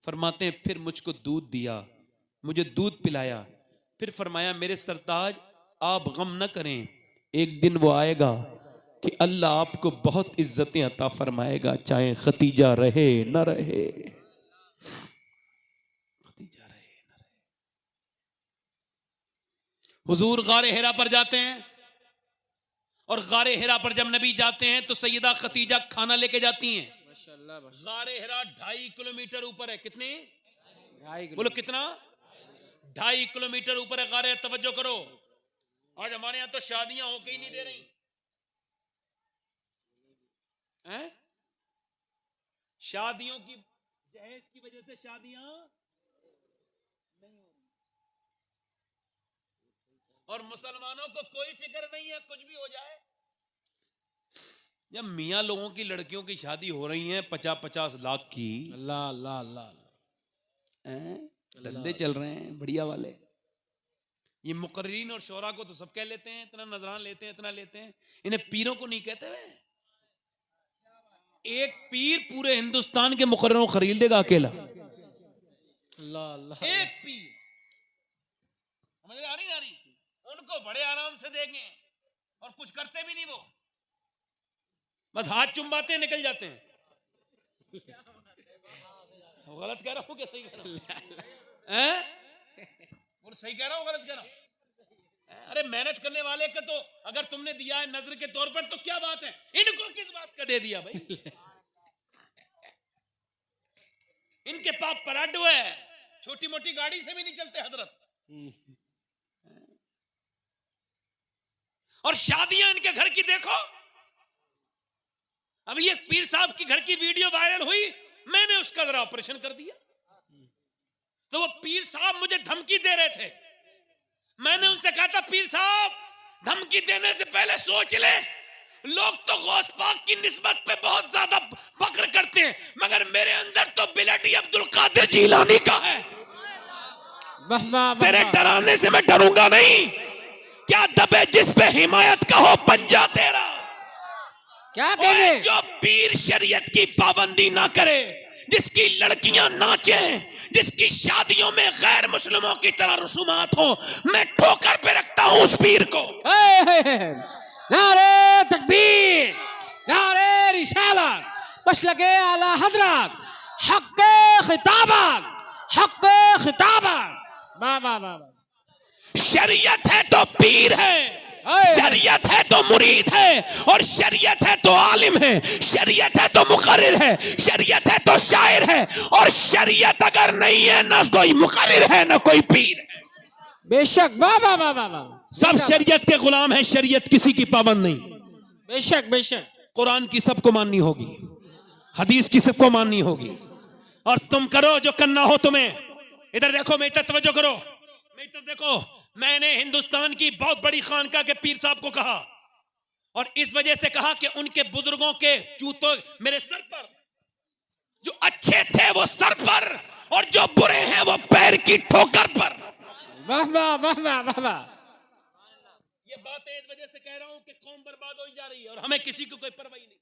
फरमाते हैं फिर मुझको दूध दिया, मुझे दूध पिलाया। फिर फरमाया मेरे सरताज आप गम न करें, एक दिन वो आएगा कि अल्लाह आपको बहुत इज्जतें अता फरमाएगा, चाहे खतीजा रहे न रहे। खतीजा रहे न रहे। हुजूर गारे हिरा पर जाते हैं, और गारे हिरा पर जब नबी जाते हैं तो सैयदा खतीजा खाना लेके जाती हैं। गारे हिरा 2.5 किलोमीटर ऊपर है। कितने? 2.5 बोलो कितना? 2.5 किलोमीटर ऊपर है गारे। तवज्जो करो, आज हमारे यहां तो शादियां होके ही नहीं दे रही हैं? शादियों की जहेज की वजह से शादियां नहीं हो रही, और मुसलमानों को कोई फिक्र नहीं है कुछ भी हो जाए। जब मियाँ लोगों की लड़कियों की शादी हो रही है 50-50 लाख की, अल्लाह अल्लाह अल्लाह, धंधे चल रहे हैं बढ़िया वाले। ये मुकर्रीन और शोरा को तो सब कह लेते हैं, इतना नजरान लेते हैं, इतना लेते हैं। इन्हें पीरों को नहीं कहते वे। एक पीर पूरे हिंदुस्तान के मुकर्ररों को खरीद देगा अकेला। अल्लाह अल्लाह, एक पीर, समझ आ रही? उनको बड़े आराम से देंगे और कुछ करते भी नहीं, वो बस हाथ चुम्बाते निकल जाते हैं। गलत कह रहा हूं क्या सही कह रहा हूं? बोल सही कह रहा हूं गलत कह रहा हूं? अरे मेहनत करने वाले का तो अगर तुमने दिया है नजर के तौर पर तो क्या बात है, इनको किस बात का दे दिया भाई? इनके पाप पराडो है, छोटी मोटी गाड़ी से भी नहीं चलते हजरत। और शादियां इनके घर की देखो। अभी एक पीर साहब की घर की वीडियो वायरल हुई, मैंने उसका जरा ऑपरेशन कर दिया। तो वो पीर साहब मुझे धमकी दे रहे थे। मैंने उनसे कहा था पीर साहब धमकी देने से पहले सोच ले, लोग तो गौस पाक की निस्बत पे बहुत ज्यादा फख्र करते हैं, मगर मेरे अंदर तो बिलटी अब्दुल कादिर जीलानी का है। तेरे डराने से मैं डरूंगा नहीं। क्या दबे जिस पे हिमायत का हो पंजा तेरा। क्या कहने? जो पीर शरीयत की पाबंदी ना करे, जिसकी लड़कियां नाचें, जिसकी शादियों में गैर मुस्लिमों की तरह रसूमात हो, मैं ठोकर पे रखता हूं उस पीर को। नारे तकबीर, नारे रिसालत, मसलके आला हजरत, हक़ खिताबत, हक़ खिताबत। वाह वाह वाह। शरीयत है तो पीर है, शरीयत है तो मुरीद है, और शरीयत है तो आलिम है, शरीयत है तो मुकर्रिर है, शरीयत है तो शायर है, और शरीयत अगर नहीं है ना कोई मुकर्रिर है ना कोई पीर है। बेशक। वाह वाह वाह वाह वाह। सब शरीयत के गुलाम है, शरीयत किसी की पाबंद नहीं। बेशक बेशक। कुरान की सबको माननी होगी, हदीस की सबको माननी होगी, और तुम करो जो करना हो तुम्हें। इधर देखो, मेरी तरफ तवज्जो करो, मेरी तरफ देखो। मैंने हिंदुस्तान की बहुत बड़ी खानका के पीर साहब को कहा, और इस वजह से कहा कि उनके बुजुर्गों के जूतों मेरे सर पर, जो अच्छे थे वो सर पर, और जो बुरे हैं वो पैर की ठोकर पर। वाह वाह वाह वाह वाह वाह। ये बातें इस वजह से कह रहा हूं कि कौम बर्बाद हो जा रही है, और हमें किसी को कोई परवाह नहीं।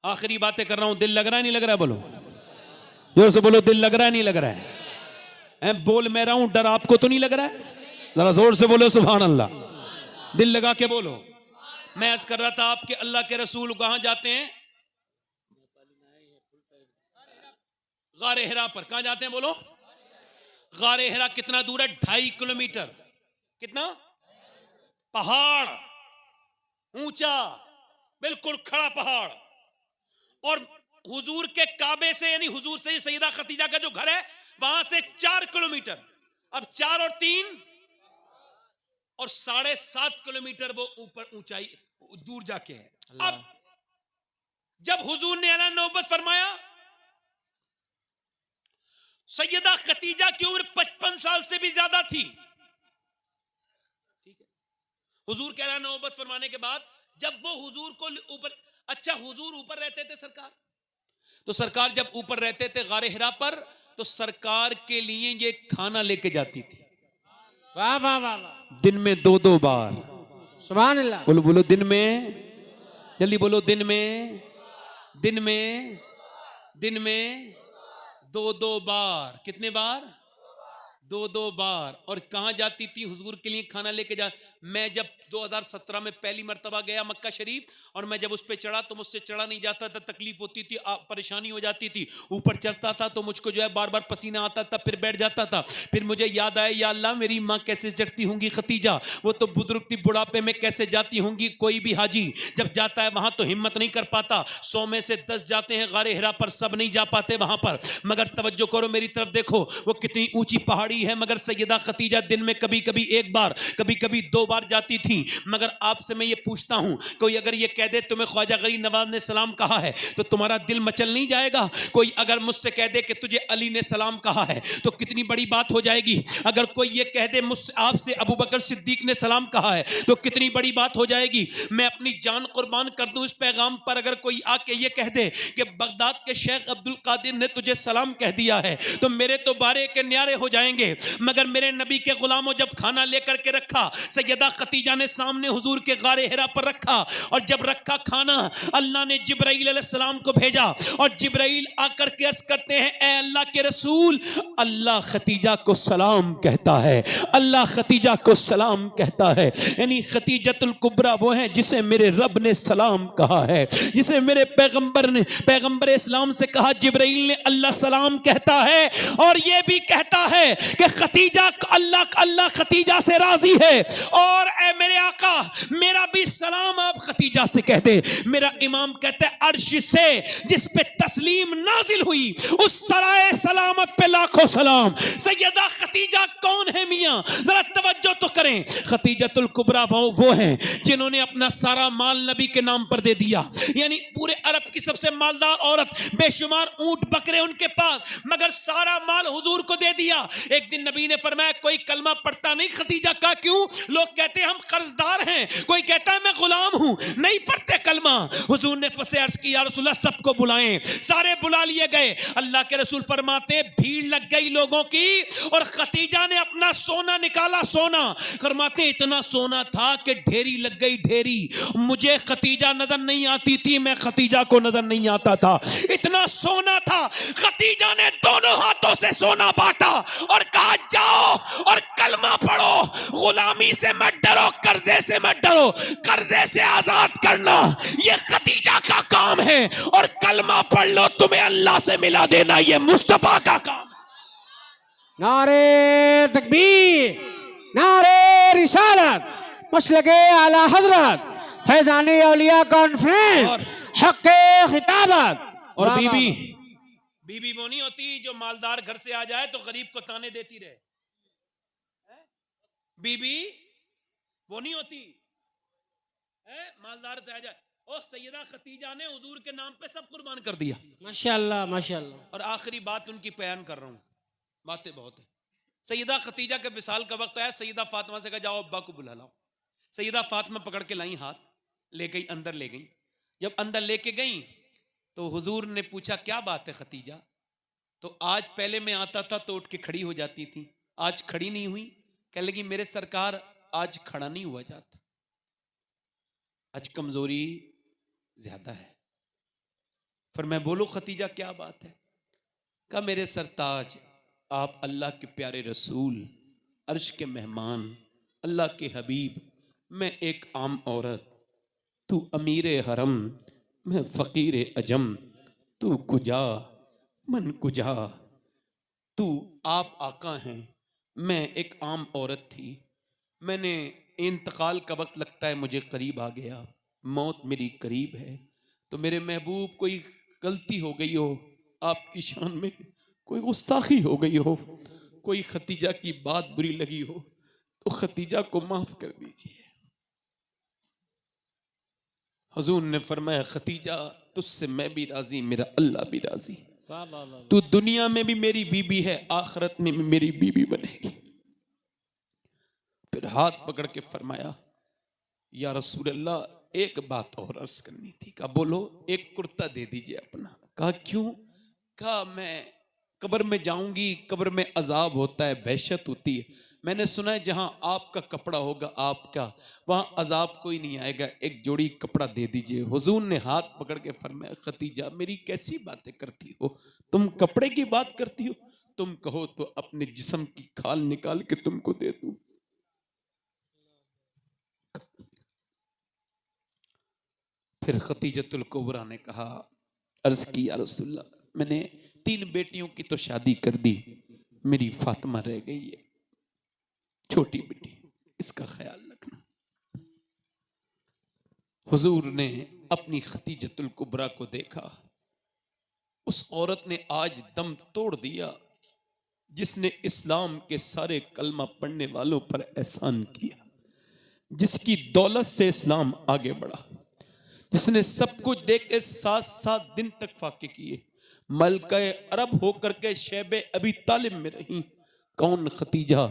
आखिरी बातें कर रहा हूं, दिल लग रहा है नहीं लग रहा है? बोलो जोर से बोलो, दिल लग रहा है नहीं लग रहा है? बोल मैं रहा हूं, डर आपको तो नहीं लग रहा है? जरा जोर से बोलो सुभान अल्लाह, दिल लगा के बोलो। मैं अर्ज कर रहा था आपके अल्लाह के रसूल कहां जाते हैं? गारे हिरा पर। कहां जाते हैं बोलो? गारे हिरा कितना दूर है? 2.5 किलोमीटर। कितना? पहाड़, ऊंचा, बिल्कुल खड़ा पहाड़, और हुजूर के काबे से, यानी हुजूर से सैयदा खतीजा का जो घर है वहां से 4 किलोमीटर। अब 4 और 3 और 7.5 किलोमीटर वो ऊपर ऊंचाई दूर जाके है। अब जब हुजूर ने ऐलान नौबत फरमाया, सैयदा खतीजा की उम्र 55 साल से भी ज्यादा थी। ठीक है, हुजूर के ऐलान नौबत फरमाने के बाद जब वो हुजूर को ऊपर, अच्छा हुजूर ऊपर रहते थे सरकार, तो सरकार जब ऊपर रहते थे गारे हिरा पर, तो सरकार के लिए ये खाना लेके जाती थी। वाह वाह वाह वाह। दिन में 2-2 बार। सुभान अल्लाह। बोलो बोलो, दिन में, जल्दी बोलो, दिन में, दिन में, दिन में 2-2 बार। कितने बार? 2-2 बार। और कहां जाती थी हुजूर के लिए खाना लेके जा? मैं जब 2017 में पहली मर्तबा गया मक्का शरीफ, और मैं जब उस पे चढ़ा तो मुझसे चढ़ा नहीं जाता था, तकलीफ होती थी, परेशानी हो जाती थी। ऊपर चढ़ता था तो मुझको जो है बार बार पसीना आता था, फिर बैठ जाता था। फिर मुझे याद आया, या अल्लाह मेरी माँ कैसे चढ़ती होंगी खतीजा, वो तो बुजुर्ग थी, बुढ़ापे में कैसे जाती होंगी। कोई भी हाजी जब जाता है वहां तो हिम्मत नहीं कर पाता। 100 में से 10 जाते हैं गारे हिरा पर, सब नहीं जा पाते वहां पर। मगर तवज्जो करो, मेरी तरफ देखो, वो कितनी ऊंची पहाड़ी है, मगर सैयदा खतीजा दिन में कभी कभी 1 बार, कभी कभी 2 बार जाती थी। मगर आपसे मैं ये पूछता हूं, कोई अगर ये कह दे तुम्हें ख्वाजा गरीब नवाज ने सलाम कहा है, तो तुम्हारा दिल मचल नहीं जाएगा? कोई अगर मुझसे कह दे कि तुझे अली ने सलाम कहा है, तो कितनी बड़ी बात हो जाएगी। अगर कोई ये कह दे मुझसे, आपसे अबू बकर सिद्दीक ने सलाम कहा है, तो कितनी बड़ी बात हो जाएगी। मैं अपनी जान कुर्बान कर दूं इस पैगाम पर। अगर कोई आके ये कह दे कि बगदाद के शेख अब्दुल कादिर ने तुझे सलाम कह दिया है, तो मेरे तो बारे के न्यारे हो जाएंगे। मगर मेरे नबी के गुलामों, जब खाना लेकर के रखा, सैयदा खतीजा ने सामने हुजूर के गारे हिरा पर रखा, और जब रखा खाना, अल्लाह ने जिब्राइल अलैहिस्सलाम को भेजा, और जिब्राइल आकर के अर्ज करते हैं, ए अल्लाह के रसूल, अल्लाह खतीजा को सलाम कहता है, अल्लाह खतीजा को सलाम कहता है। यानी खतीजतुल कुबरा वो है जिसे मेरे रब ने सलाम कहा है, जिसे मेरे पैगंबर इस्लाम से कहा, जिब्राइल ने अल्लाह सलाम कहता है, और ये भी कहता है कि खतीजा, अल्लाह खतीजा से राजी है, और ए मेरे आका, मेरा भी सलाम आप खतीजा से कह दे। मेरा इमाम कहता है, अर्श से जिस पे तस्लीम नाजिल हुई, उस सराय सलामत पे लाखों सलाम। सैयदा खतीजा कौन है मियां? जरा तवज्जो तो करें। खतीजतुल कुबरा वो हैं जिन्होंने अपना सारा माल नबी के नाम पर दे दिया। यानी पूरे अरब की सबसे मालदार औरत, बेशुमार ऊंट बकरे उनके पास, मगर सारा माल हुजूर को दे दिया। एक दिन नबी ने फरमाया, कोई कलमा पढ़ता नहीं खतीजा का? क्यों? लोग कहते हैं हम कर्ज कर्जदार हैं, कोई कहता है मैं गुलाम हूं, नहीं पढ़ते कलमा। हुजूर ने फसे अर्ज की, या रसूलल्लाह सबको बुलाएं। सारे बुला लिए गए। अल्लाह के रसूल फरमाते भीड़ लग गई लोगों की और खतीजा ने अपना सोना निकाला। सोना फरमाते इतना सोना था कि ढेरी लग गई, ढेरी। मुझे खतीजा नजर नहीं आती थी, मैं खतीजा को नजर नहीं आता था, इतना सोना था। खतीजा ने दोनों हाथों से सोना बांटा और कहा जाओ और कलमा पढ़ो, गुलामी से मत डरो, कर्जे से मत डरो, कर्जे से आजाद करना ये खतीजा का काम है, और कलमा पढ़ लो, तुम्हें अल्लाह से मिला देना ये मुस्तफा का काम। नारे तकबीर, नारे रिसालत, मसलके आला हजरत, फैजानी औलिया कॉन्फ्रेंस, हक़ खिताबत। और बीबी, बीबी वो नहीं होती जो मालदार घर से आ जाए तो गरीब को ताने देती रहे। बीबी वो नहीं होती है, मालदार से आ जाए, ओ सैयदा खतीजा ने हुजूर के नाम पे सब कुर्बान कर दिया। माशाअल्लाह माशाअल्लाह। और आखिरी बात उनकी बयान कर रहा हूं, बातें बहुत है। सैयदा खतीजा के विसाल का वक्त आया, सैयदा फातिमा से कहा जाओ अब्बा को बुला लाओ। सैयदा फातिमा पकड़ के लाई, हाथ ले गई, अंदर ले गई। जब अंदर लेके गई तो हुजूर ने पूछा क्या बात है खतीजा? तो आज पहले मैं आता था तो उठ के खड़ी हो जाती थी, आज खड़ी नहीं हुई। कहने लगी मेरे सरकार आज खड़ा नहीं हुआ जाता, आज कमजोरी ज्यादा है। फिर मैं बोलो खतीजा क्या बात है? कहा मेरे सरताज, आप अल्लाह के प्यारे रसूल, अर्श के मेहमान, अल्लाह के हबीब, मैं एक आम औरत, तू अमीर हरम, मैं फ़कीर अजम, तू कुजा मन कुजा, तू आप आका हैं, मैं एक आम औरत थी, मैंने इंतकाल का वक्त लगता है मुझे करीब आ गया, मौत मेरी करीब है, तो मेरे महबूब कोई गलती हो गई हो, आपकी शान में कोई गुस्ताखी हो गई हो, कोई खतीजा की बात बुरी लगी हो, तो खतीजा को माफ कर दीजिए। हुजूर ने फरमाया खतीजा तुझसे मैं भी राजी, मेरा अल्लाह भी राजी, तू दुनिया में भी मेरी बीबी है, आखिरत में भी मेरी बीबी बनेगी। फिर हाथ पकड़ के फरमाया या रसूल अल्लाह एक बात और अर्ज करनी थी। कहा बोलो। एक कुर्ता दे दीजिए अपना। कहा क्यों? कहा मैं कब्र में जाऊंगी, कब्र में अजाब होता है, वहशत होती है, मैंने सुना है जहां आपका कपड़ा होगा आपका, वहां अजाब कोई नहीं आएगा, एक जोड़ी कपड़ा दे दीजिए। हुजूर ने हाथ पकड़ के फरमाया खतीजा मेरी कैसी बातें करती हो, तुम कपड़े की बात करती हो, तुम कहो तो अपने जिस्म की खाल निकाल के तुमको दे दूं। फिर खतीजतुल कुबरा ने कहा, अर्ज की या रसूलल्लाह, मैंने 3 बेटियों की तो शादी कर दी, मेरी फातिमा रह गई है, छोटी बेटी, इसका ख्याल रखना। हुजूर ने अपनी खतीजतुल कुबरा को देखा, उस औरत ने आज दम तोड़ दिया जिसने इस्लाम के सारे कलमा पढ़ने वालों पर एहसान किया, जिसकी दौलत से इस्लाम आगे बढ़ा, जिसने सब कुछ देख के 7 दिन तक फाके किए, मलका अरब होकर के शैबे अबी तालिब में रही। कौन? खतीजा।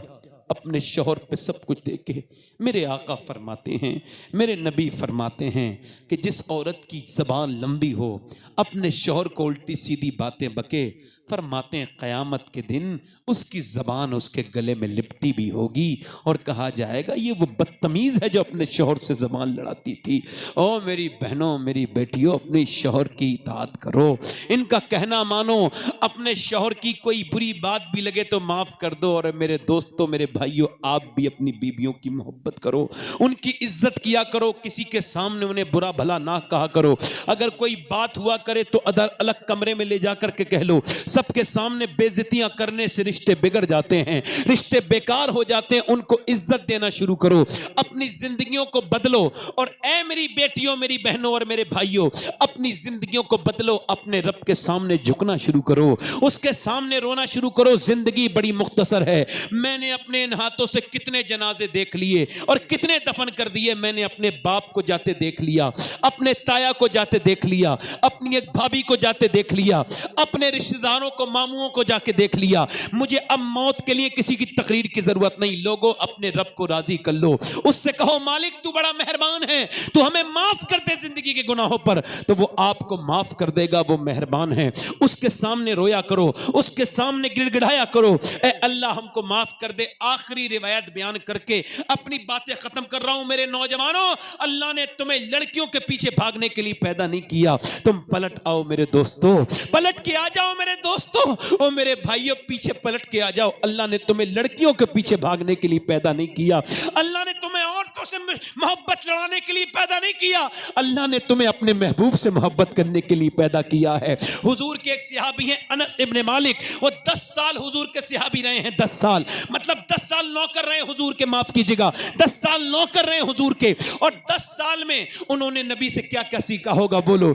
अपने शौहर पे सब कुछ देखे। मेरे आका फरमाते हैं, मेरे नबी फरमाते हैं कि जिस औरत की ज़बान लंबी हो, अपने शौहर को उल्टी सीधी बातें बके, फरमाते हैं क़यामत के दिन उसकी ज़बान उसके गले में लिपटी भी होगी और कहा जाएगा ये वो बदतमीज़ है जो अपने शौहर से ज़बान लड़ाती थी। ओ मेरी बहनों, मेरी बेटियों, अपने शौहर की इताअत करो, इनका कहना मानो, अपने शौहर की कोई बुरी बात भी लगे तो माफ़ कर दो। और मेरे दोस्तों, मेरे भाइयों, आप भी अपनी बीवियों की मोहब्बत करो, उनकी इज्जत किया करो, किसी के सामने उन्हें बुरा भला ना कहा करो। अगर कोई बात हुआ करे तो अलग कमरे में ले जाकर के कह लो। सबके सामने बेइज्जतियां करने से रिश्ते बिगड़ जाते हैं, रिश्ते बेकार हो जाते हैं। उनको इज्जत देना शुरू करो, अपनी जिंदगियों को बदलो। और ऐ मेरी बेटियों, मेरी बहनों और मेरे भाइयों, अपनी जिंदगियों को बदलो, अपने रब के सामने झुकना शुरू करो, उसके सामने रोना शुरू करो। जिंदगी बड़ी मुख्तसर है, मैंने अपने मैंने इन हाथों से कितने जनाजे देख लिए और कितने दफन कर दिए। मैंने अपने बाप को जाते देख लिया, अपने ताया को जाते देख लिया, अपनी एक भाभी को जाते देख लिया, अपने रिश्तेदारों को, मामुओं को जाके देख लिया। मुझे अब मौत के लिए किसी की तकरीर की जरूरत नहीं। लोगों, अपने रब को राजी कर लो, उससे कहो मालिक तू बड़ा मेहरबान है, तू हमें माफ कर दे जिंदगी के गुनाहों पर, तो वो आपको माफ कर देगा। वो मेहरबान है। उसके सामने रोया करो, उसके सामने गिड़गिड़ाया करो, ए अल्लाह हमको माफ कर दे। आखिरी रिवायत बयान करके अपनी बातें खत्म कर रहा हूं। मेरे नौजवानों, अल्लाह ने तुम्हें लड़कियों के पीछे भागने के लिए पैदा नहीं किया। तुम पलट आओ मेरे दोस्तों, पलट के आ जाओ मेरे दोस्तों, ओ मेरे भाइयों, पीछे पलट के आ जाओ। अल्लाह ने तुम्हें लड़कियों के पीछे भागने के लिए पैदा नहीं किया। अल्लाह ने तुम्हें औरतों से मोहब्बत लड़ाने के लिए पैदा नहीं किया। अल्लाह ने तुम्हें अपने महबूब से मोहब्बत करने के लिए पैदा किया है। हुजूर के एक सहाबी हैं अनस इब्न मालिक, वो 10 साल हुजूर के सहाबी रहे हैं। 10 साल मतलब 10 साल नौकर रहे हुजूर के, माफ कीजिएगा, 10 साल नौकर रहे हुजूर के। और 10 साल में उन्होंने नबी से क्या क्या सीखा होगा, बोलो।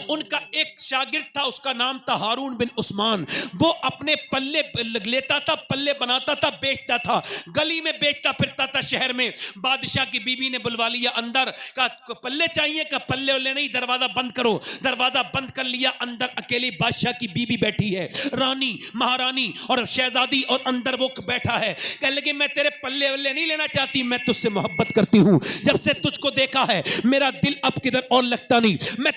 उनका एक शागिर्द था, उसका नाम था हारून बिन उस्मान। वो अपने पल्ले लेता था, पल्ले बनाता था, बेचता था, गली में बेचता फिरता था शहर में। बादशाह की बीबी ने बुलवा लिया अंदर, का पल्ले चाहिए, का पल्ले वल्ले नहीं, दरवाजा बंद करो। दरवाजा बंद कर लिया, अंदर अकेली बादशाह की बीबी बैठी है, रानी, महारानी और शहजादी, और अंदर वो बैठा है। कहने लगी मैं तेरे पल्ले वल्ले नहीं लेना चाहती, मैं तुझसे मोहब्बत करती हूं। जब से तुझको देखा है मेरा दिल अब किधर और लगता नहीं, मैं